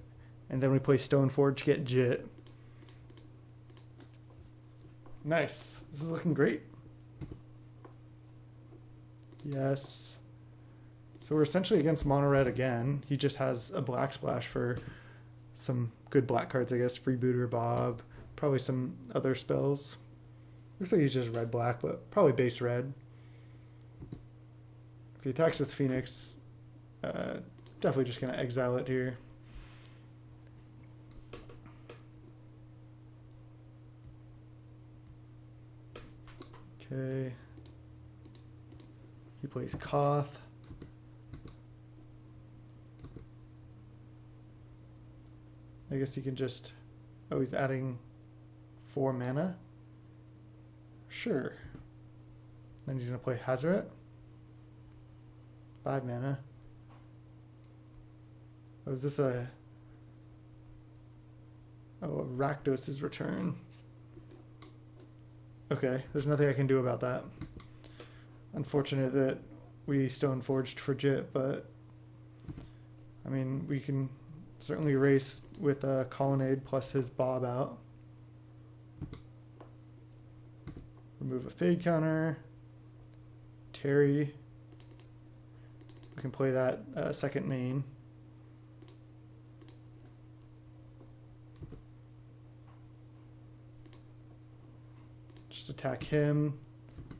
and then we play Stoneforge to get Jit. Nice. This is looking great. Yes. So we're essentially against mono red again. He just has a black splash for some good black cards, I guess. Freebooter, Bob, probably some other spells. Looks like he's just red-black, but probably base red. If he attacks with Phoenix, definitely just going to exile it here. Okay. He plays Koth. I guess he can just... Oh, he's adding 4 mana? Sure. Then he's going to play Hazoret. 5 mana. Oh, is this a... Oh, a Rakdos' return. Okay, there's nothing I can do about that. Unfortunate that we Stoneforged for Jit, but... I mean, we can certainly race with a Colonnade plus his Bob out. Remove a Fade counter. Terry. We can play that second main. Just attack him.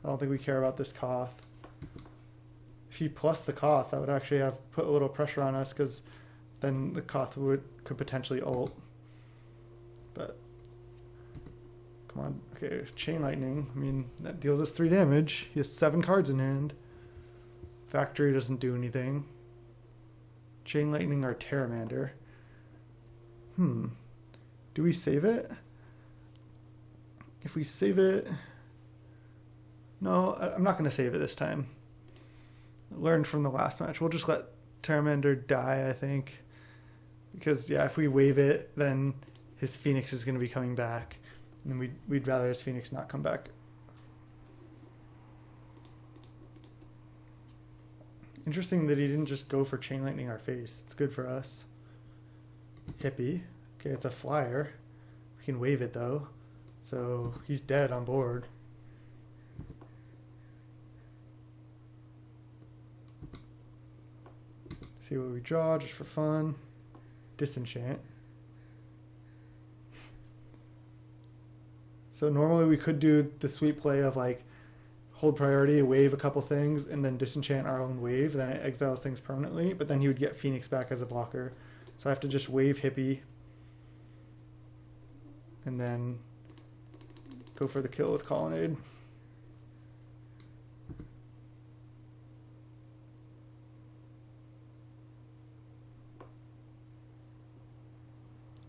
I don't think we care about this Koth. If he plus the Koth, that would actually have put a little pressure on us, because then the Koth could potentially ult. But come on, okay, Chain Lightning. I mean, that deals us 3 damage. He has 7 cards in hand. Factory doesn't do anything. Chain Lightning or Terramander. Do we save it? If we save it... No, I'm not going to save it this time. Learned from the last match. We'll just let Terramander die, I think. Because, yeah, if we wave it, then his Phoenix is going to be coming back. And we'd rather his Phoenix not come back. Interesting that he didn't just go for Chain Lightning our face. It's good for us. Hippie. Okay, it's a flyer. We can wave it, though. So he's dead on board. See what we draw, just for fun. Disenchant. So normally we could do the sweet play of like hold priority, wave a couple things, and then disenchant our own wave. Then it exiles things permanently, but then he would get Phoenix back as a blocker. So I have to just wave Hippie. And then go for the kill with Colonnade.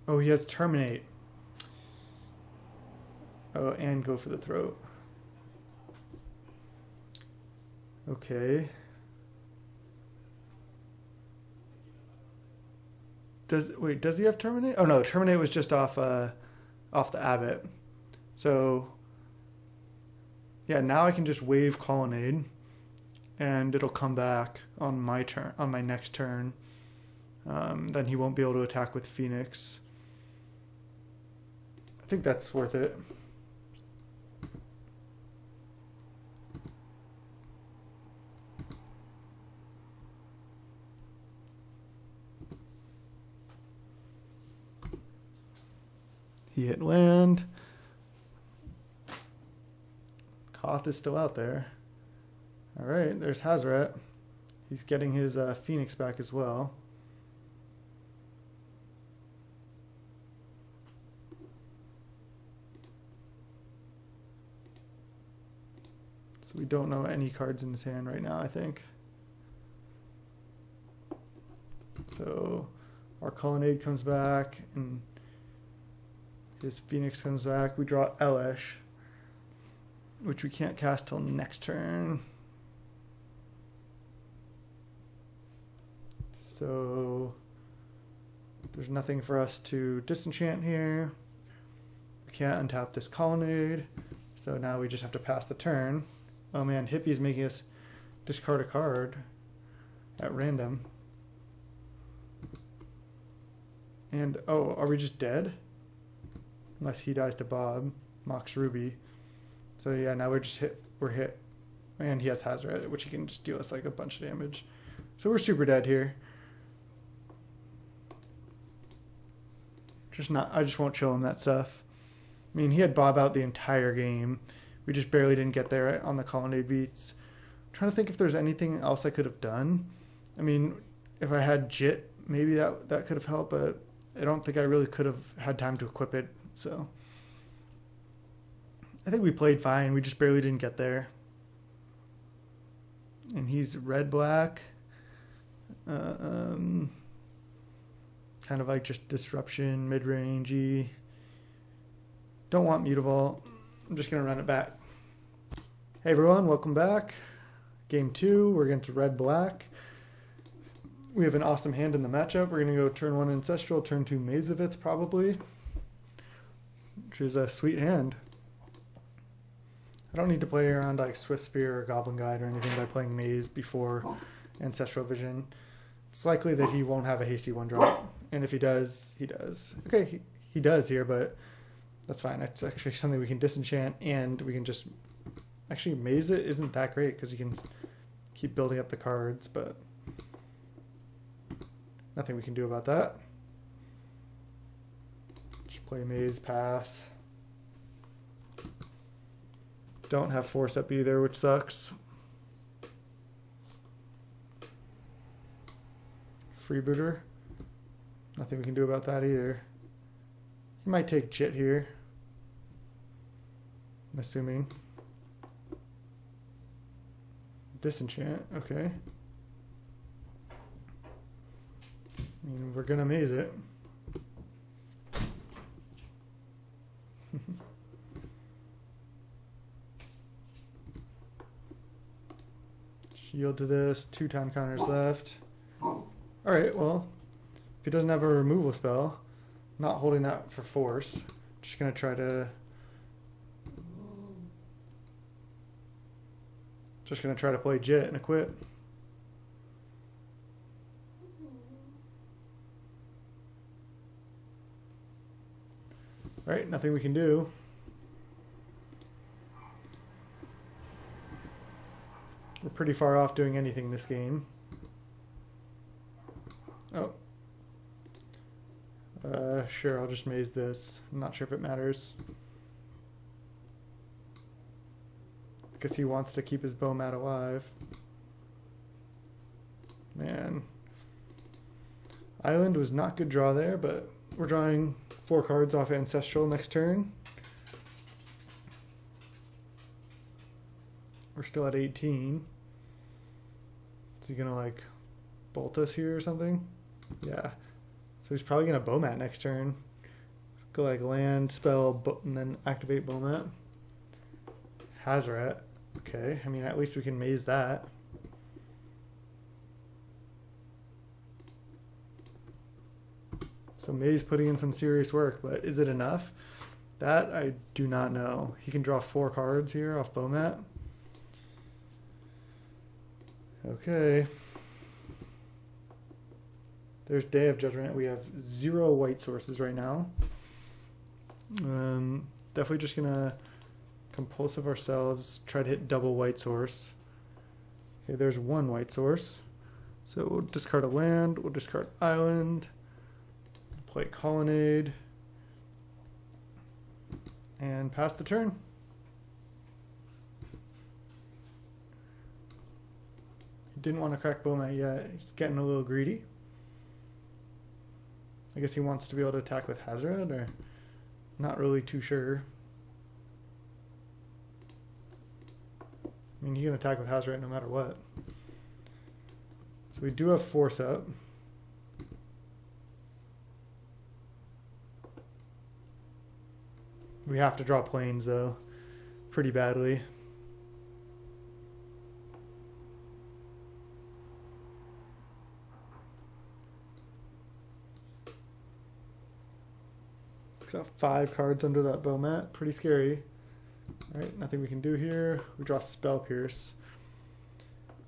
Oh, he has Terminate. Oh, and go for the throat. Okay. Does he have Terminate? Oh no, Terminate was just off the Abbot. So yeah, now I can just wave Colonnade and it'll come back on my turn, on my next turn. Then he won't be able to attack with Phoenix. I think that's worth it. He hit land. Koth is still out there. All right, there's Hazoret. He's getting his Phoenix back as well. So we don't know any cards in his hand right now, I think. So our Colonnade comes back and his Phoenix comes back. We draw Elesh, which we can't cast till next turn. So there's nothing for us to disenchant here. We can't untap this Colonnade. So now we just have to pass the turn. Oh man, Hippie's making us discard a card at random. And oh, are we just dead? Unless he dies to Bob, Mox Ruby. So yeah, now we're hit. And he has Hazoret, which he can just deal us like a bunch of damage. So we're super dead here. I just won't show him that stuff. I mean, he had Bob out the entire game. We just barely didn't get there on the Colonnade beats. I'm trying to think if there's anything else I could have done. I mean, if I had Jit, maybe that could have helped, but I don't think I really could have had time to equip it. So I think we played fine. We just barely didn't get there. And he's red-black. Kind of like just disruption, mid-rangey. Don't want Mutavault. I'm just going to run it back. Hey everyone, welcome back. Game 2, we're against red-black. We have an awesome hand in the matchup. We're going to go turn 1 Ancestral, turn 2 Mazavith probably, which is a sweet hand. I don't need to play around like Swift Spear or Goblin Guide or anything by playing Maze before Ancestral Vision. It's likely that he won't have a hasty 1-drop, and if he does, he does. Okay, he does here, but that's fine. It's actually something we can disenchant, and we can just... Actually, Maze it isn't that great because you can keep building up the cards, but nothing we can do about that. Just play Maze, pass. Don't have Force up either, which sucks. Freebooter. Nothing we can do about that either. He might take Jit here, I'm assuming. Disenchant, okay. I mean, we're gonna Maze it. Shield to this, 2 time counters left. Alright, well, if he doesn't have a removal spell, not holding that for force, just gonna try to play Jit and equip. Alright, nothing we can do. We're pretty far off doing anything this game. Oh. Sure, I'll just Maze this. I'm not sure if it matters. Because he wants to keep his Bomat alive. Man. Island was not good draw there, but we're drawing 4 cards off Ancestral next turn. We're still at 18. Is he gonna like bolt us here or something? Yeah. So he's probably gonna Bomat next turn. Go like land, spell, and then activate Bomat. Hazoret. Okay, I mean at least we can Maze that. So Maze putting in some serious work, but is it enough? That I do not know. He can draw 4 cards here off Bomat. Okay. There's Day of Judgment. We have 0 white sources right now. Definitely just gonna Compulsive ourselves, try to hit double white source. Okay, there's 1 white source. So we'll discard a land, we'll discard island, play Colonnade, and pass the turn. He didn't want to crack Bomat yet. He's getting a little greedy. I guess he wants to be able to attack with Hazoret, or not really too sure. I mean, he can attack with Hazoret no matter what. So we do have Force up. We have to draw planes, though, pretty badly. It's got 5 cards under that Bomat. Pretty scary. Alright, nothing we can do here. We draw Spell Pierce.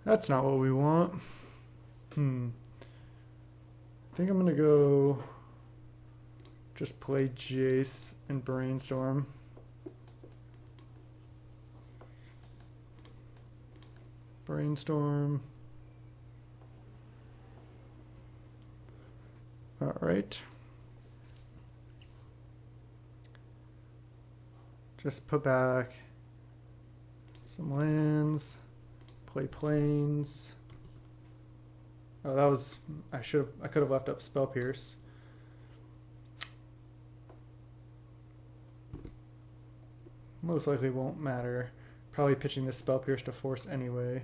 That's not what we want. I think I'm going to go just play Jace and Brainstorm. Brainstorm. Alright. Just put back some lands, play planes. Oh, that was, I could have left up Spell Pierce. Most likely won't matter. Probably pitching this Spell Pierce to force anyway.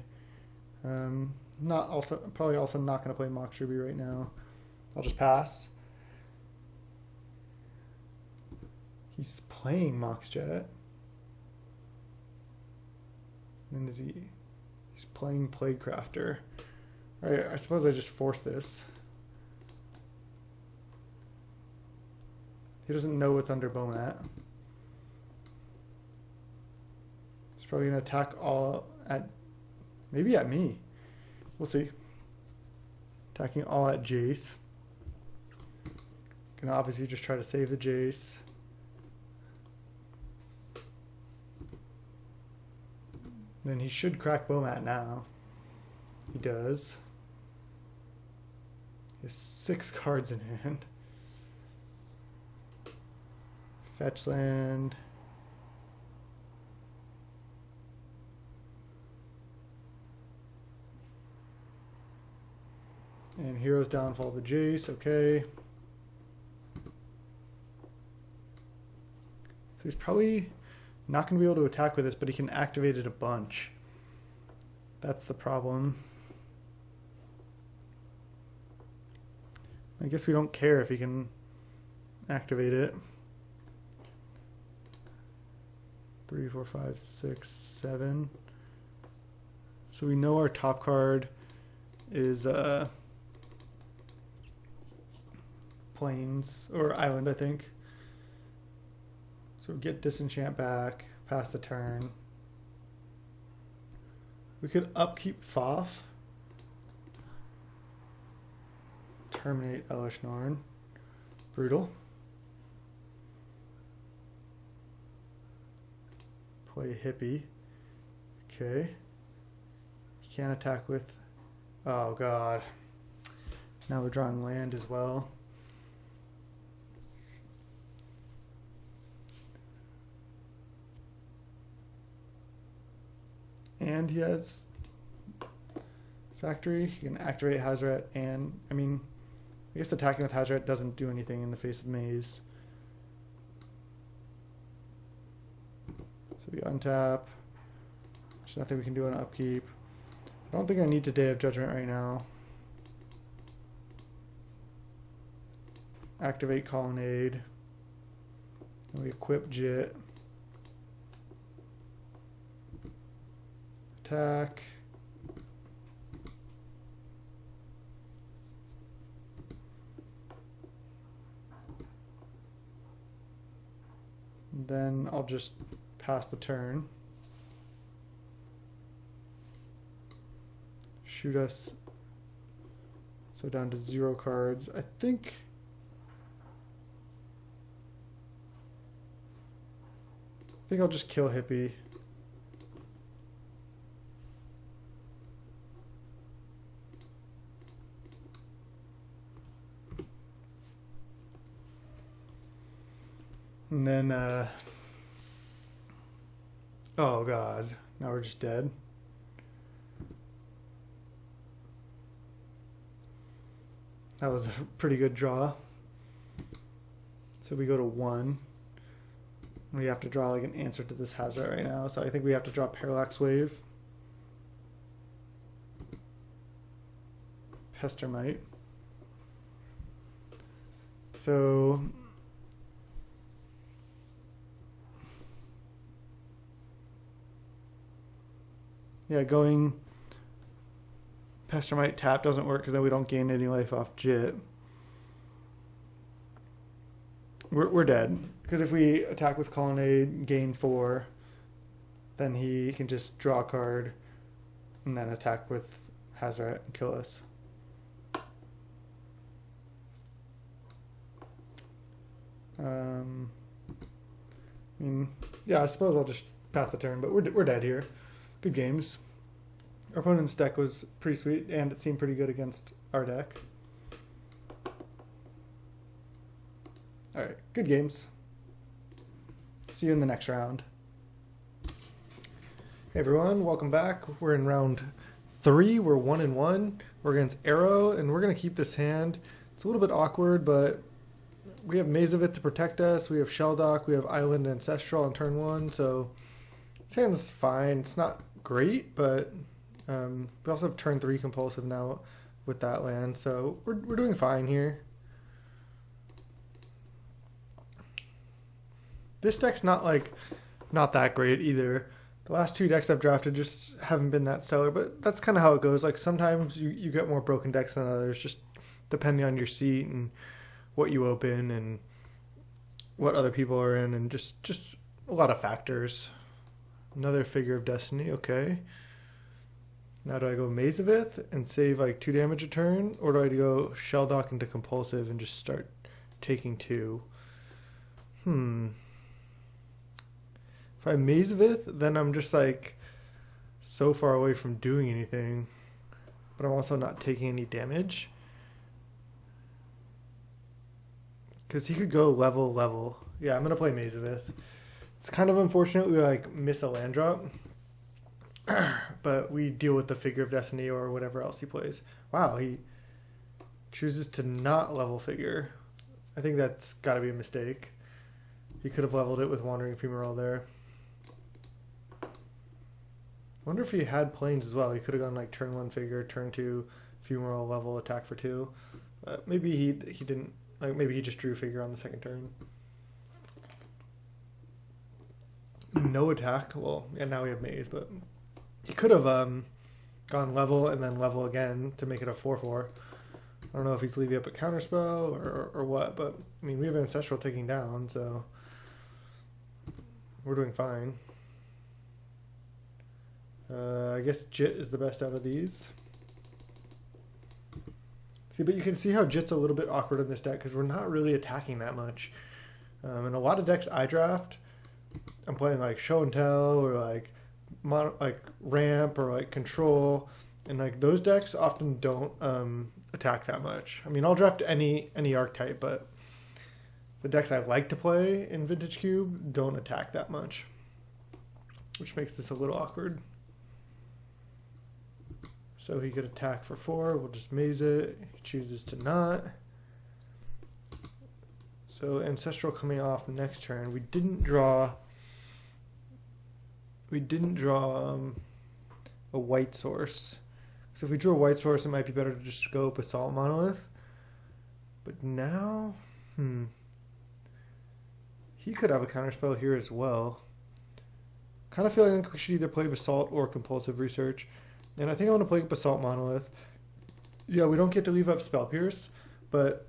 Probably also not going to play Mox Ruby right now. I'll just pass. He's playing Mox Jet. And he's playing Plaguecrafter. Alright, I suppose I just force this. He doesn't know what's under Bomat. He's probably going to attack all at... maybe at me. We'll see. Attacking all at Jace. Gonna obviously just try to save the Jace. Then he should crack Bomat now. He does. He has 6 cards in hand. Fetch land. And Hero's Downfall the Jace, okay. So he's probably not going to be able to attack with this, but he can activate it a bunch. That's the problem. I guess we don't care if he can activate it. 3, 4, 5, 6, 7. So we know our top card is Plains or Island, I think. So we get Disenchant back, pass the turn. We could upkeep Foff. Terminate Elesh Norn. Brutal. Play Hippie. Okay. He can't attack with... oh god. Now we're drawing land as well. And he has Factory. He can activate Hazoret, and I mean, I guess attacking with Hazoret doesn't do anything in the face of Maze. So we untap. There's nothing we can do on upkeep. I don't think I need to Day of Judgment right now. Activate Colonnade. And we equip Jit. Attack. And then I'll just pass the turn. Shoot us so down to 0 cards. I think I'll just kill Hippie. And then, oh god, now we're just dead. That was a pretty good draw. So we go to 1. We have to draw like an answer to this Hazoret right now. So I think we have to draw Parallax Wave. Pestermite. So... yeah, going Pestermite tap doesn't work because then we don't gain any life off Jit. We're dead. Because if we attack with Colonnade, gain 4, then he can just draw a card and then attack with Hazoret and kill us. I mean, yeah, I suppose I'll just pass the turn, but we're dead here. Good games. Our opponent's deck was pretty sweet, and it seemed pretty good against our deck. Alright, good games. See you in the next round. Hey everyone, welcome back. We're in round 3. We're 1-1. We're against Arrow, and we're going to keep this hand. It's a little bit awkward, but we have Maze of It to protect us. We have Shelldock. We have Island Ancestral on turn 1, so this hand's fine. It's not great, but we also have turn 3 Compulsive now with that land, so we're doing fine here. This deck's not that great either. The last two decks I've drafted just haven't been that stellar, but that's kind of how it goes. Like sometimes you get more broken decks than others, just depending on your seat and what you open and what other people are in, and just a lot of factors. Another Figure of Destiny, okay. Now do I go Maze of Ith and save like 2 damage a turn, or do I go Shelldock into Compulsive and just start taking 2? If I Maze of Ith, then I'm just like so far away from doing anything, but I'm also not taking any damage. Because he could go level. Yeah, I'm going to play Maze of Ith. It's kind of unfortunate we like miss a land drop. But we deal with the Figure of Destiny or whatever else he plays. Wow, he chooses to not level Figure. I think that's got to be a mistake. He could have leveled it with Wandering Ephemeral there. I wonder if he had planes as well. He could have gone like turn 1 Figure, turn 2 Ephemeral, level, attack for 2. Maybe he didn't. Like maybe he just drew Figure on the second turn. No attack. Well, yeah, now we have Maze, but he could have gone level and then level again to make it a 4/4. I don't know if he's leaving up a counterspell or what, but I mean we have Ancestral taking down, so we're doing fine. I guess Jit is the best out of these. See, but you can see how Jit's a little bit awkward in this deck because we're not really attacking that much. In a lot of decks I draft, I'm playing like Show and Tell or like Ramp or like Control, and like those decks often don't attack that much. I mean, I'll draft any archetype, but the decks I like to play in Vintage Cube don't attack that much, which makes this a little awkward. So he could attack for 4. We'll just maze it. He chooses to not. So Ancestral coming off next turn. We didn't draw a white source. So if we drew a white source, it might be better to just go Basalt Monolith. But now, he could have a counterspell here as well. Kind of feeling like we should either play Basalt or Compulsive Research. And I think I want to play Basalt Monolith. Yeah, we don't get to leave up Spell Pierce, but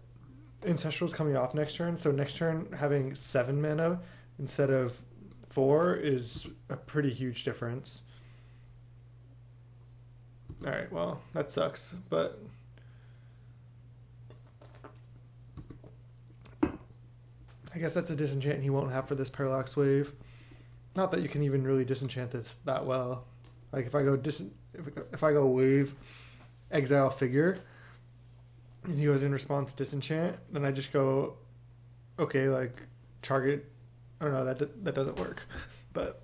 Ancestral's coming off next turn. So next turn, having 7 mana instead of 4 is a pretty huge difference. Alright, well, that sucks, but I guess that's a disenchant he won't have for this Parallax Wave. Not that you can even really disenchant this that well. Like if I go Wave, Exile Figure, and he goes in response disenchant, then I just go, okay, like target. Oh no, that doesn't work. But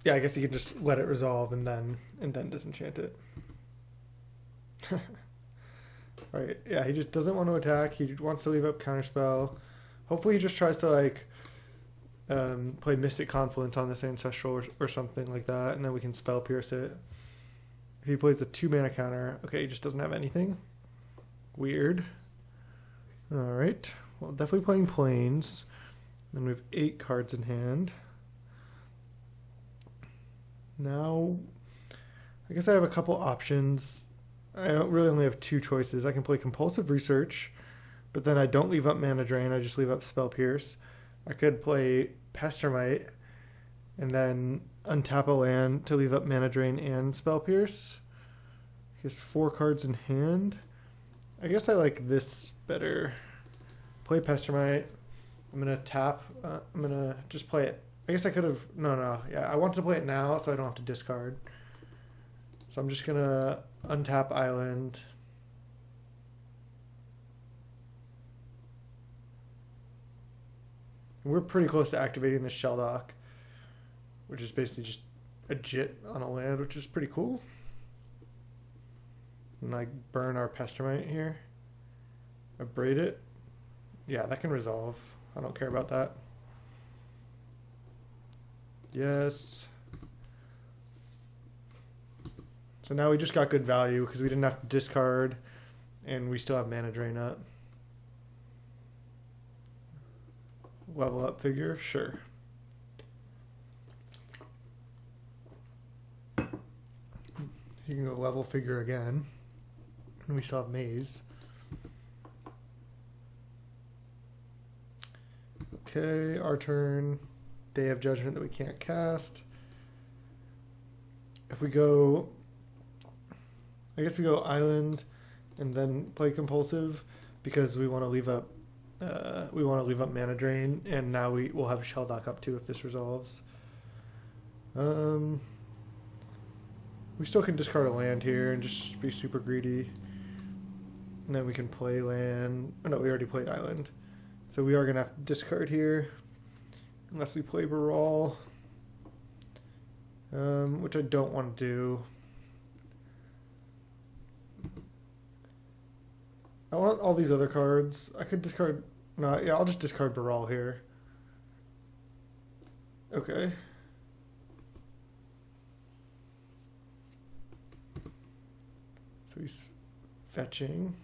yeah, I guess you can just let it resolve and then disenchant it. Right? Yeah, he just doesn't want to attack. He wants to leave up counterspell. Hopefully, he just tries to like play Mystic Confluence on this Ancestral or something like that, and then we can Spell Pierce it. If he plays a 2-mana counter, okay, he just doesn't have anything. Weird. All right. Well, definitely playing Plains. Then we have 8 cards in hand. Now, I guess I have a couple options. I don't really only have 2 choices. I can play Compulsive Research, but then I don't leave up Mana Drain. I just leave up Spell Pierce. I could play Pestermite and then untap a land to leave up Mana Drain and Spell Pierce. He has 4 cards in hand. I guess I like this better. Play Pestermite. I'm going to tap. I'm going to just play it. I guess I could have... No. Yeah, I wanted to play it now so I don't have to discard. So I'm just going to untap Island. We're pretty close to activating the Shelldock, which is basically just a Jit on a land, which is pretty cool. And like burn our Pestermite here. Abrade it. Yeah, that can resolve. I don't care about that. Yes. So now we just got good value because we didn't have to discard and we still have Mana Drain up. Level up figure, sure. You can go level figure again. And we still have maze. Okay, our turn. Day of Judgment that we can't cast. If we go, I guess we go Island and then play Compulsive because we want to leave up Mana Drain, and now we will have Shelldock up too if this resolves. We still can discard a land here and just be super greedy. And then we can play land. Oh no, we already played Island. So we are going to have to discard here. Unless we play Baral. Which I don't want to do. I want all these other cards. I could discard... No, yeah, I'll just discard Baral here. Okay. So he's fetching.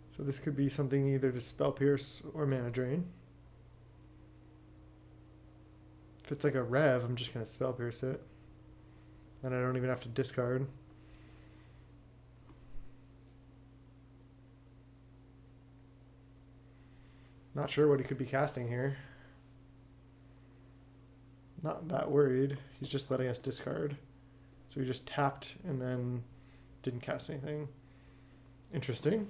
So this could be something either to Spell Pierce or Mana Drain. If it's like a Rev, I'm just going to Spell Pierce it. And I don't even have to discard. Not sure what he could be casting here. Not that worried. He's just letting us discard. So he just tapped and then didn't cast anything. Interesting.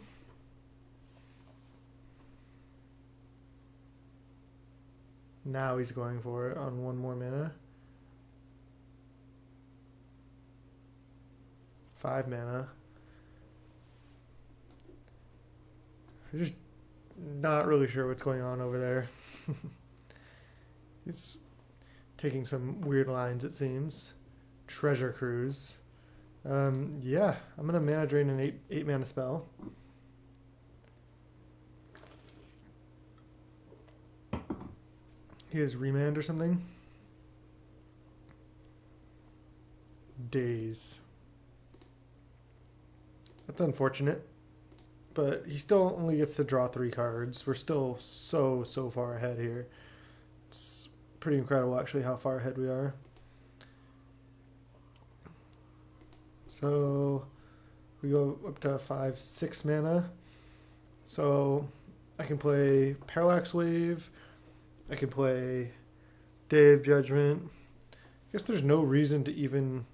Now he's going for it on one more mana. 5 mana. I'm just not really sure what's going on over there. He's taking some weird lines, it seems. Treasure Cruise. Yeah, I'm going to Mana Drain an 8 mana spell. He has Remand or something. Daze. That's unfortunate. But he still only gets to draw 3 cards. We're still so far ahead here. It's pretty incredible actually how far ahead we are. So we go up to 5, 6 mana. So I can play Parallax Wave. I can play Day of Judgment. I guess there's no reason to even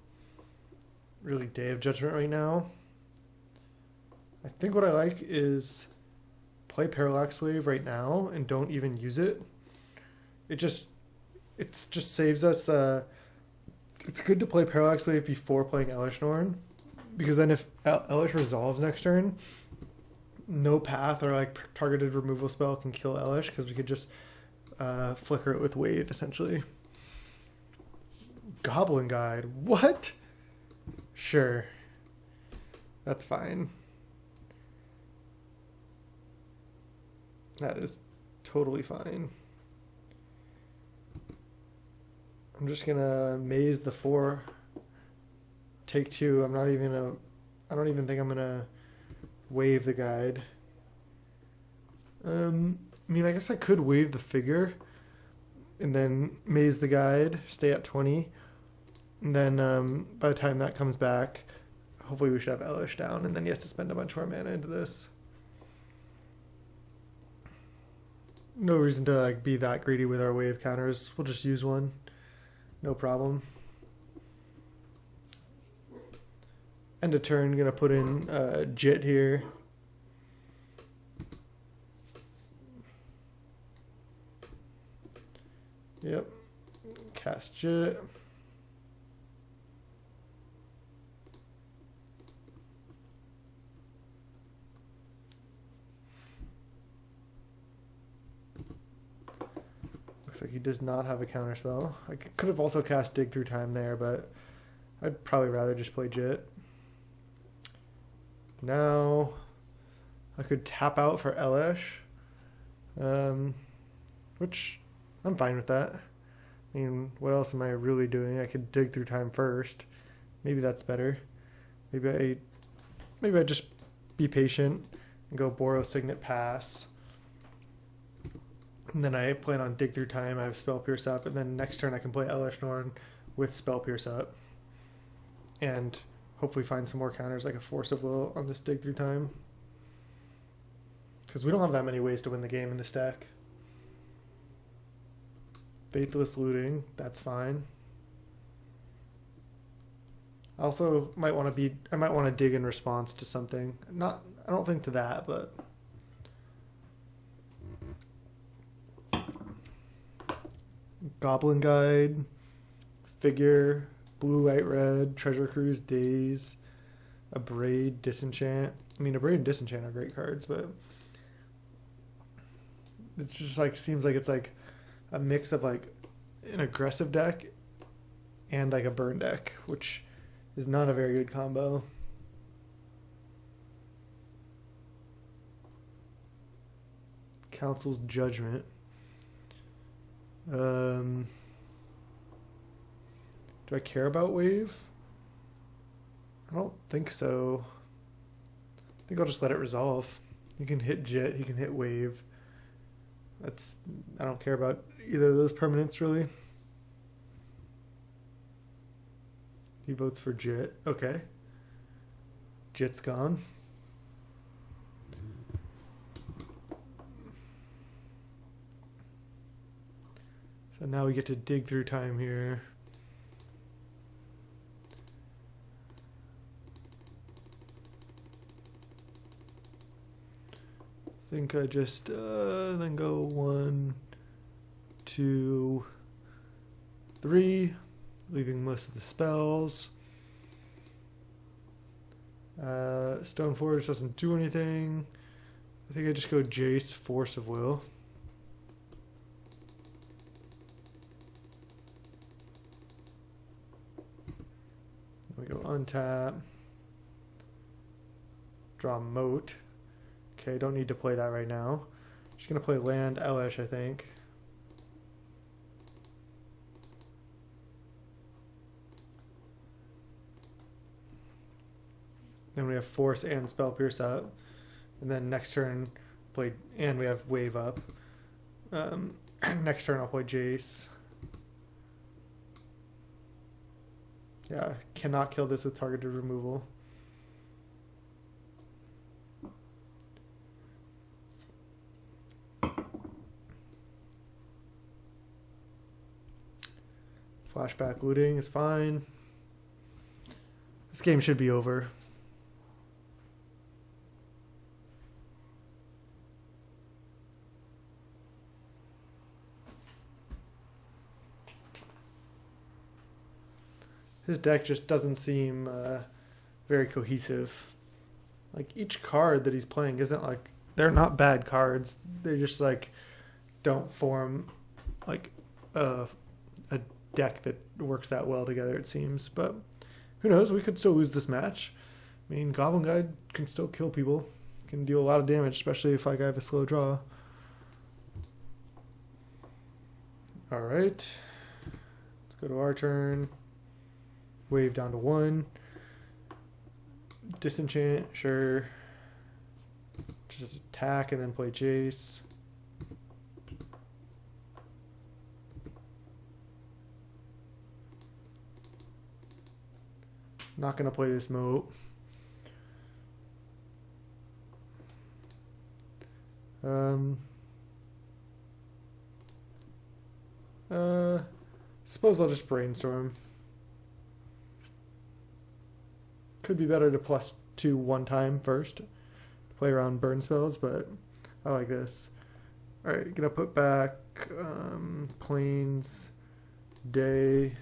really Day of Judgment right now. I think what I like is play Parallax Wave right now and don't even use it. It just saves us. It's good to play Parallax Wave before playing Elesh Norn, because then if Elesh resolves next turn, no path or like targeted removal spell can kill Elesh because we could just flicker it with Wave essentially. Goblin Guide. What? Sure. That's fine. That is totally fine. I'm just gonna maze the 4. Take 2. I don't even think I'm gonna wave the guide. I mean, I guess I could wave the figure and then maze the guide, stay at 20. And then by the time that comes back, hopefully we should have Elesh down, and then he has to spend a bunch more mana into this. No reason to like be that greedy with our wave counters. We'll just use one. No problem. End of turn, gonna put in Jit here. Yep. Cast Jit. Looks like he does not have a counterspell. I could have also cast Dig Through Time there, but I'd probably rather just play Jit. Now I could tap out for Elesh, which I'm fine with that. I mean, what else am I really doing? I could Dig Through Time first. Maybe that's better. Maybe I just be patient and go Boros Signet Pass. And then I plan on Dig Through Time. I have Spell Pierce up, and then next turn I can play Elesh Norn with Spell Pierce up, and hopefully find some more counters like a Force of Will on this Dig Through Time. Because we don't have that many ways to win the game in this deck. Faithless Looting, that's fine. I also might want to dig in response to something. I don't think to that, but Goblin Guide, Figure, Blue, White, Red, Treasure Cruise, Daze, Abrade, Disenchant. I mean, Abrade and Disenchant are great cards, but it's just like, seems like it's like a mix of like an aggressive deck and like a burn deck, which is not a very good combo. Council's Judgment. Do I care about Wave? I don't think so. I think I'll just let it resolve. You can hit Jit, he can hit Wave. I don't care about either of those permanents really. He votes for Jit. Okay. Jit's gone. So now we get to Dig Through Time here. I think I just then go 1, 2, 3, leaving most of the spells. Stoneforge doesn't do anything. I think I just go Jace, Force of Will. We go untap. Draw Moat. Okay, don't need to play that right now. Just gonna play land Elesh, I think. Then we have Force and Spell Pierce up. And then next turn play, and we have Wave up. Next turn I'll play Jace. Yeah, cannot kill this with targeted removal. Flashback Looting is fine. This game should be over. His deck just doesn't seem very cohesive. Like, each card that he's playing isn't like, they're not bad cards. They just like don't form like a deck that works that well together, it seems. But who knows? We could still lose this match. I mean, Goblin Guide can still kill people. Can deal a lot of damage, especially if like I have a slow draw. All right. Let's go to our turn. Wave down to 1. Disenchant, sure. Just attack and then play Jace. Not going to play this Moat. Suppose I'll just Brainstorm. Could be better to +2 one time first. Play around burn spells, but I like this. Alright, gonna put back Plains, Day,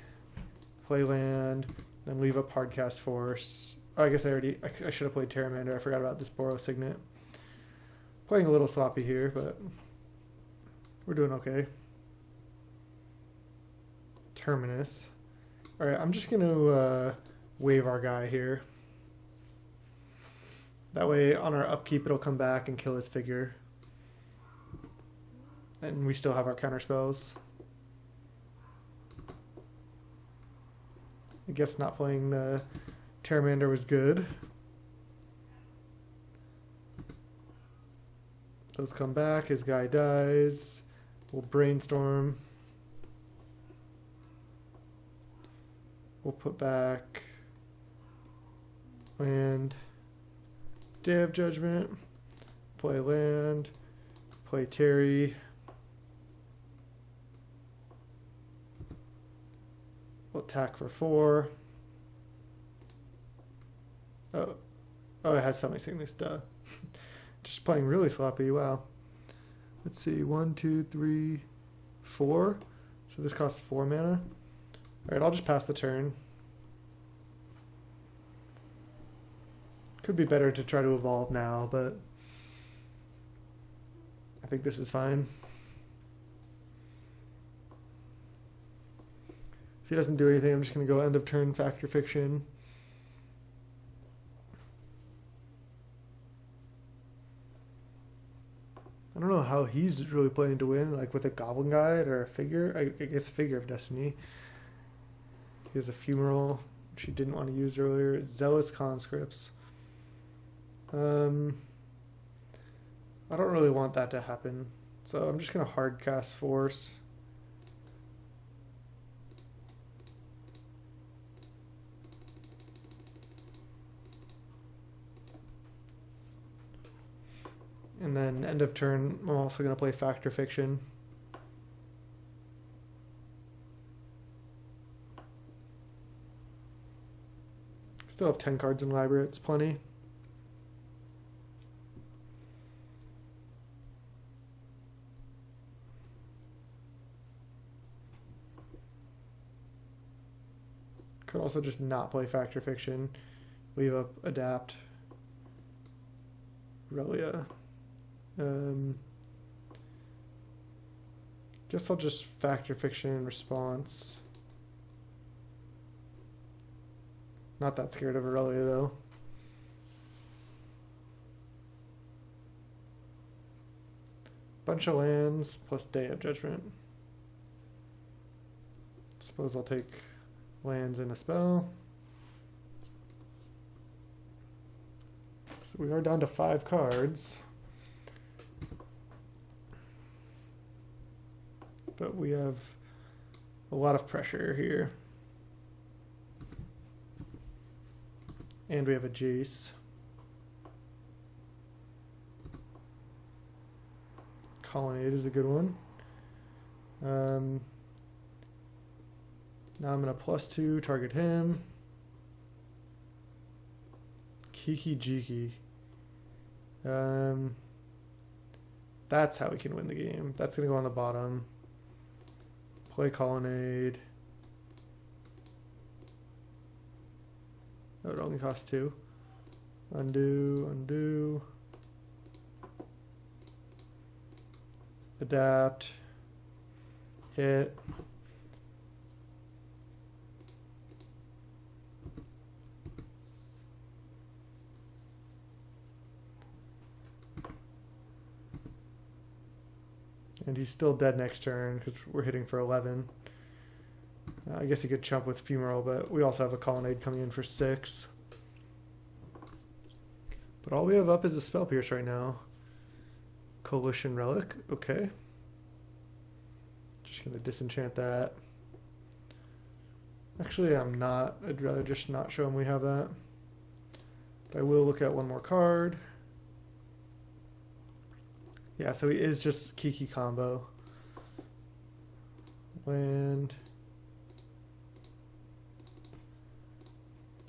play land, then leave up Hardcast Force. Oh, I guess I should have played Terramander. I forgot about this Boros Signet. Playing a little sloppy here, but we're doing okay. Terminus. Alright, I'm just gonna wave our guy here. That way on our upkeep it'll come back and kill his figure. And we still have our counter spells. I guess not playing the Terramander was good. Those come back, his guy dies. We'll brainstorm. We'll put back land, Day of Judgment, play land, play Terry. We'll attack for 4. Oh, it has Summoning Sickness, duh. Just playing really sloppy, wow. Let's see, 1, 2, 3, 4. So this costs 4 mana. Alright, I'll just pass the turn. Could be better to try to evolve now, but I think this is fine. If he doesn't do anything, I'm just going to go end of turn Fact or Fiction. I don't know how he's really planning to win, like with a Goblin Guide or a Figure. I guess Figure of Destiny. He has Ephemeral, which he didn't want to use earlier. Zealous Conscripts. I don't really want that to happen, so I'm just going to hard cast Force. And then end of turn, I'm also going to play Fact or Fiction. Still have 10 cards in library, it's plenty. Could also just not play Fact or Fiction. Leave up Adapt. Relia. Guess I'll just Fact or Fiction in response. Not that scared of Aurelia though. Bunch of lands plus Day of Judgment. Suppose I'll take lands and a spell. So we are down to 5 cards. But we have a lot of pressure here. And we have a Jace. Colonnade is a good one. Now I'm going to +2, target him. Kiki Jiki. That's how we can win the game. That's going to go on the bottom. Play Colonnade. Oh, it only costs 2. Undo, undo. Adapt. Hit. And he's still dead next turn because we're hitting for 11. I guess he could chump with Fumarole, but we also have a Colonnade coming in for 6. But all we have up is a Spell Pierce right now. Coalition Relic, okay. Just going to disenchant that. Actually, I'm not. I'd rather just not show him we have that. But I will look at one more card. Yeah, so he is just Kiki combo. Land.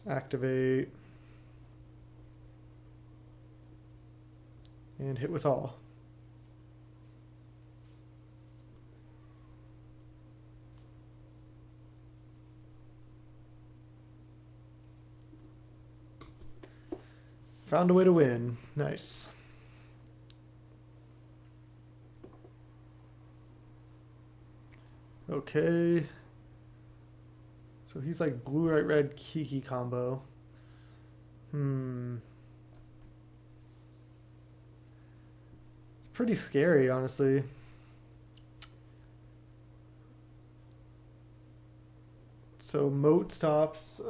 Activate. And hit with all. Found a way to win. Nice. Okay. So he's like blue, white, red, Kiki combo. It's pretty scary, honestly. So Moat stops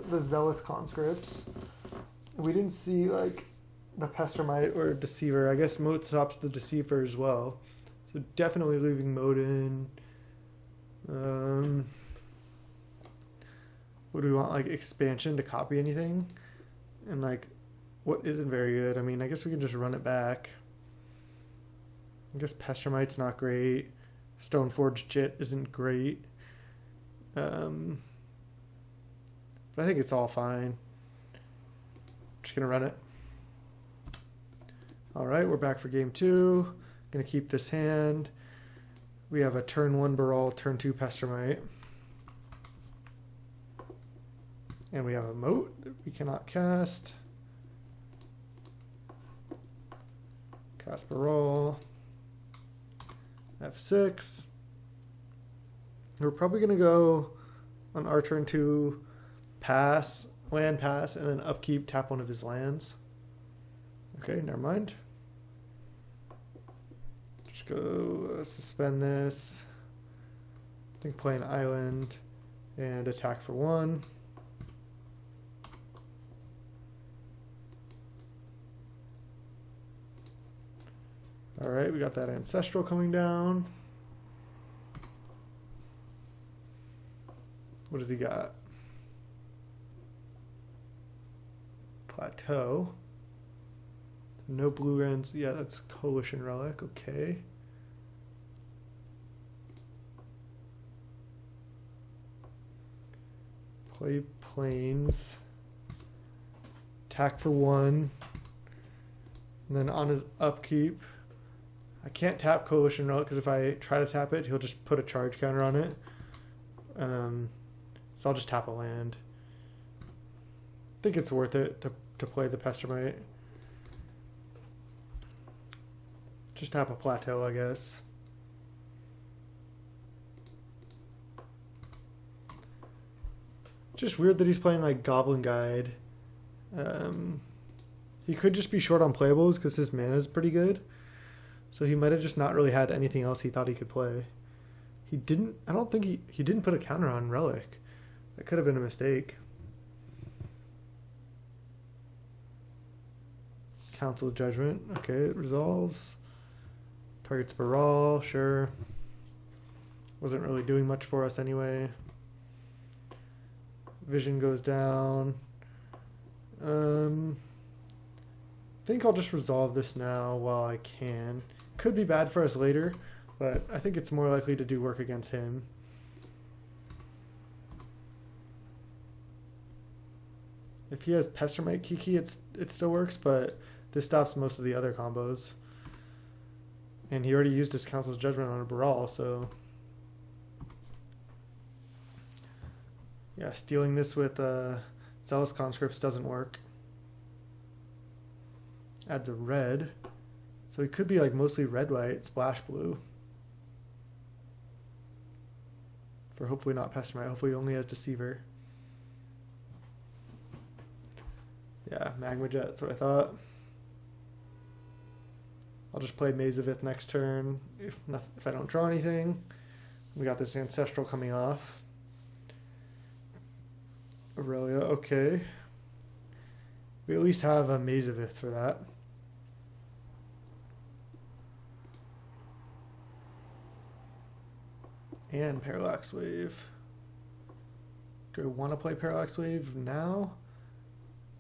the Zealous Conscripts. We didn't see like the Pestermite or Deceiver. I guess Moat stops the Deceiver as well. So definitely leaving Modin. What do we want? Like expansion to copy anything? And like, what isn't very good? I mean, I guess we can just run it back. I guess Pestermite's not great. Stoneforge Jit isn't great. But I think it's all fine. Just gonna run it. All right, we're back for game 2. Gonna keep this hand. We have a turn 1 Baral, turn 2 Pestermite. And we have a moat that we cannot cast. Cast Baral. F6. We're probably going to go on our turn 2 pass, land pass, and then upkeep, tap one of his lands. Okay, never mind. Just go suspend this. I think play an island and attack for 1. All right, we got that Ancestral coming down. What does he got? Plateau. No blue lands. Yeah, that's Coalition Relic. Okay. Play Plains. Attack for 1. And then on his upkeep, I can't tap Coalition Relic because if I try to tap it, he'll just put a charge counter on it. So I'll just tap a land. I think it's worth it to play the Pestermite. Just tap a Plateau, I guess. Just weird that he's playing like Goblin Guide. He could just be short on playables because his mana is pretty good. So he might have just not really had anything else he thought he could play. He didn't, I don't think he didn't put a counter on Relic. That could have been a mistake. Council of Judgment. Okay, it resolves. Targets Baral, sure. Wasn't really doing much for us anyway. Vision goes down. I think I'll just resolve this now while I can. Could be bad for us later, but I think it's more likely to do work against him. If he has Pestermite Kiki, it still works, but this stops most of the other combos. And he already used his Council's Judgment on a Baral, so... Yeah, stealing this with Zealous Conscripts doesn't work. Adds a red. So he could be like mostly red-white, splash blue. For hopefully not Pestermite. Hopefully he only has Deceiver. Yeah, Magma Jet, that's what I thought. I'll just play Maze of Ith next turn if I don't draw anything. We got this Ancestral coming off. Aurelia, okay. We at least have a Maze of Ith for that. And Parallax Wave. Do I want to play Parallax Wave now?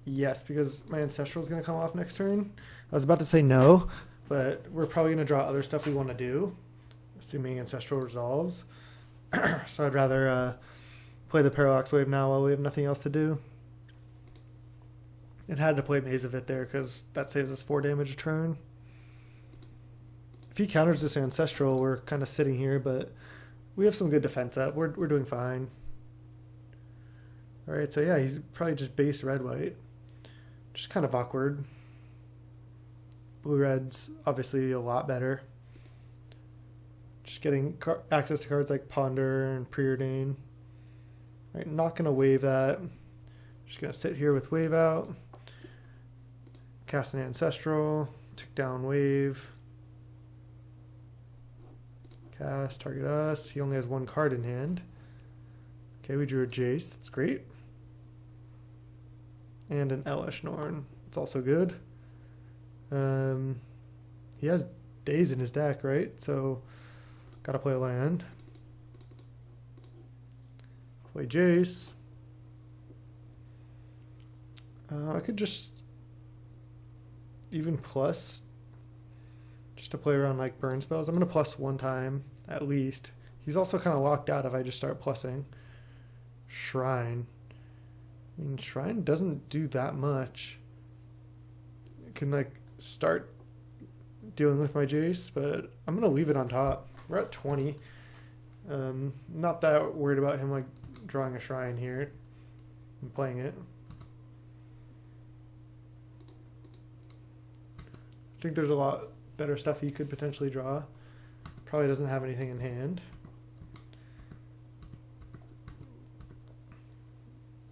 Yes, because my Ancestral is going to come off next turn. I was about to say no, but we're probably going to draw other stuff we want to do, assuming Ancestral resolves. So I'd rather play the Parallax Wave now while we have nothing else to do. It had to play Maze of Ith there because that saves us 4 damage a turn. If he counters this Ancestral, we're kind of sitting here, but we have some good defense up. We're doing fine. All right, so yeah, he's probably just base red-white. Just kind of awkward. Blue-red's obviously a lot better. Just getting access to cards like Ponder and Preordain. Right, not going to wave that. Just going to sit here with Wave out. Cast an Ancestral. Tick down Wave. Cast, target us. He only has 1 card in hand. Okay, we drew a Jace. That's great. And an Elesh Norn. It's also good. He has Daze in his deck, right? So gotta play a land. Play Jace. I could just even plus just to play around like burn spells. I'm gonna plus one time at least. He's also kind of locked out if I just start plussing. Shrine. I mean, Shrine doesn't do that much. It can like start dealing with my Jace, but I'm gonna leave it on top. We're at 20. Not that worried about him like drawing a Shrine here and playing it. I think there's a lot better stuff he could potentially draw. Probably doesn't have anything in hand.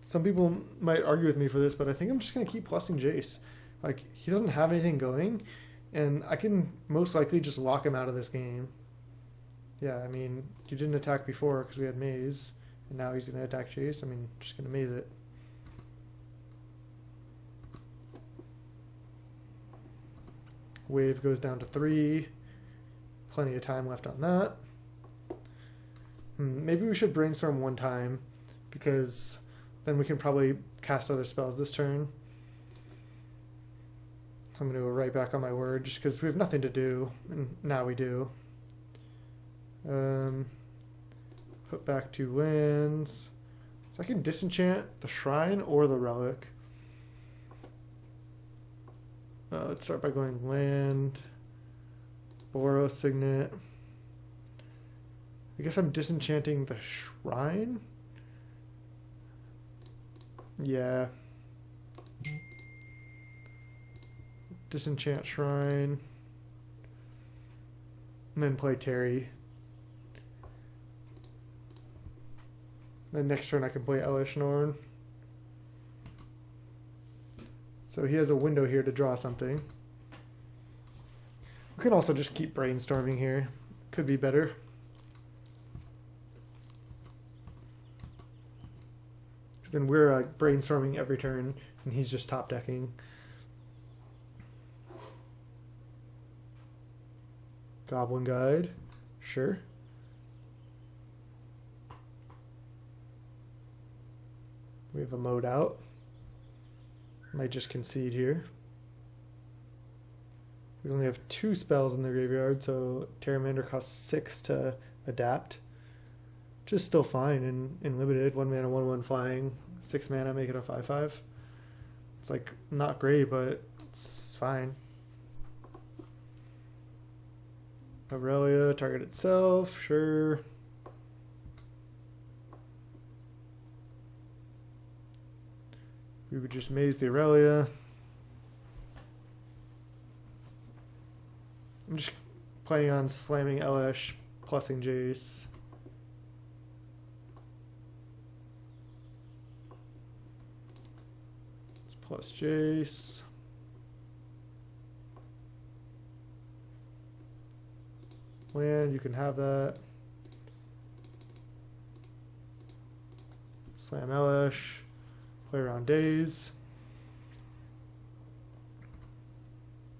Some people might argue with me for this, but I think I'm just going to keep plussing Jace. Like, he doesn't have anything going, and I can most likely just lock him out of this game. Yeah, I mean, you didn't attack before because we had Maze, and now he's going to attack Jace. I mean, just going to Maze it. Wave goes down to 3. Plenty of time left on that. Maybe we should brainstorm one time, because then we can probably cast other spells this turn. So I'm going to go right back on my word, just because we have nothing to do, and now we do. Put back 2 lands. So I can disenchant the Shrine or the Relic. Let's start by going land, Boros Signet. I guess I'm disenchanting the Shrine. Yeah. Disenchant Shrine. And then play Terry. Then next turn I can play Elesh Norn. So he has a window here to draw something. We can also just keep brainstorming here. Could be better. Because then we're brainstorming every turn, and he's just top decking. Goblin Guide. Sure. We have a mode out. Might just concede here. We only have 2 spells in the graveyard, so Terramander costs 6 to adapt. Which is still fine in limited. 1 mana, 1/1 flying. 6 mana, make it a 5/5. It's like not great, but it's fine. Aurelia, target itself, sure. We would just maze the Aurelia. I'm just planning on slamming Elesh, plussing Jace. Let's plus Jace. Land, you can have that. Slam Elesh. Play around Daze.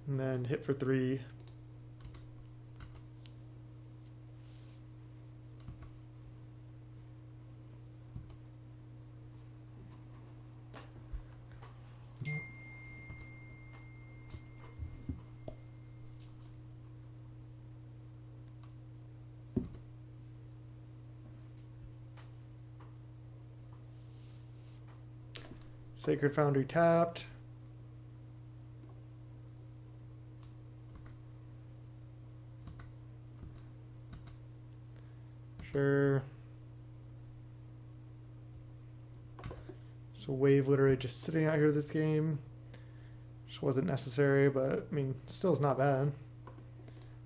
And then hit for 3. Sacred Foundry tapped. Sure. So wave literally just sitting out here this game. Which wasn't necessary, but I mean, still is not bad.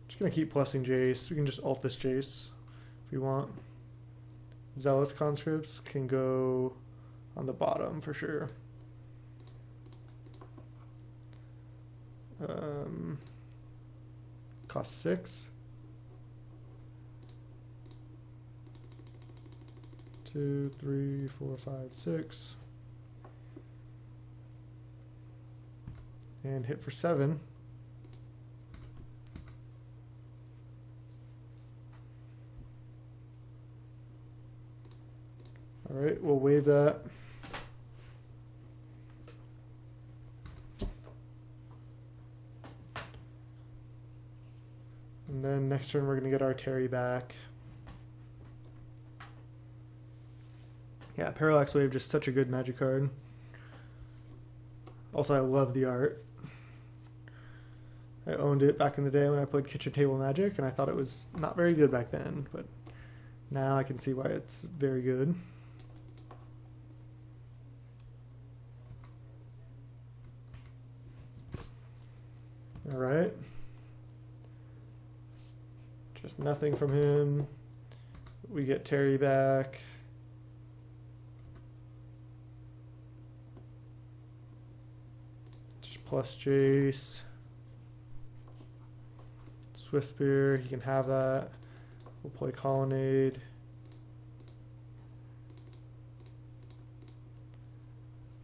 Just gonna keep plussing Jace. We can just ult this Jace if we want. Zealous Conscripts can go on the bottom for sure. Cost 6. 2, 3, 4, 5, 6. And hit for 7. All right, we'll wave that. And then next turn we're going to get our Terry back. Yeah, Parallax Wave, just such a good Magic card. Also, I love the art. I owned it back in the day when I played Kitchen Table Magic, and I thought it was not very good back then, but now I can see why it's very good. All right. Just nothing from him. We get Terry back. Just plus Jace. Swiftspear, he can have that. We'll play Colonnade.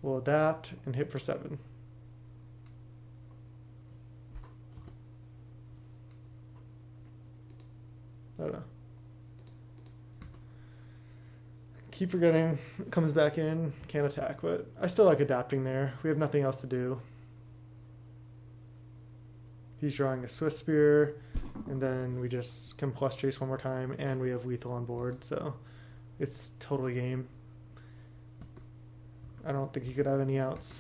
We'll adapt and hit for 7. I don't know. Keep forgetting, comes back in, can't attack, but I still like adapting there. We have nothing else to do. He's drawing a Swiftspear, and then we just can plus Chase one more time, and we have lethal on board, so it's totally game. I don't think he could have any outs.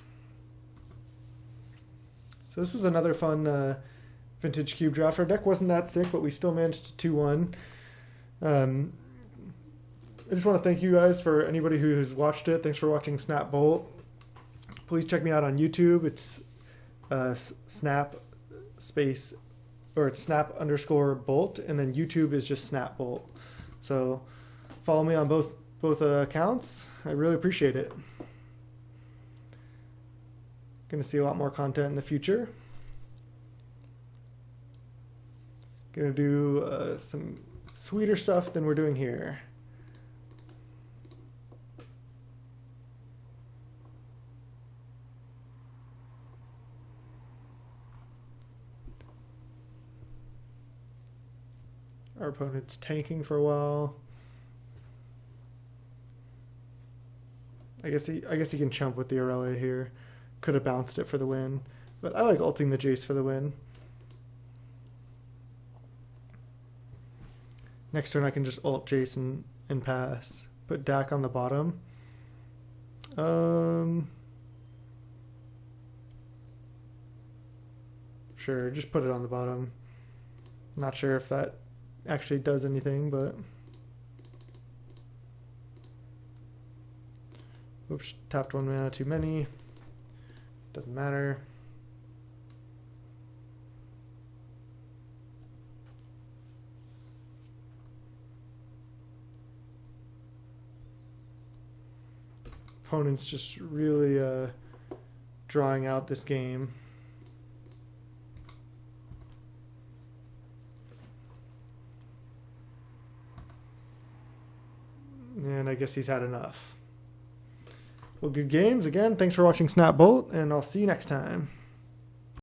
So this is another fun Vintage Cube draft. Our deck wasn't that sick, but we still managed to 2-1. I just want to thank you guys for anybody who's watched it. Thanks for watching Snap Bolt. Please check me out on YouTube. It's Snap space, or it's Snap_Bolt, and then YouTube is just Snap Bolt. So follow me on both accounts. I really appreciate it. Going to see a lot more content in the future. Going to do some sweeter stuff than we're doing here. Our opponent's tanking for a while. I guess he can chump with the Aurelia here. Could have bounced it for the win, but I like ulting the Jace for the win. Next turn I can just ult Jace and pass. Put Dak on the bottom. Sure, just put it on the bottom. Not sure if that actually does anything, but oops, tapped 1 mana too many. Doesn't matter. Opponent's just really drawing out this game. And I guess he's had enough. Well, good games. Again, thanks for watching Snap Bolt, and I'll see you next time.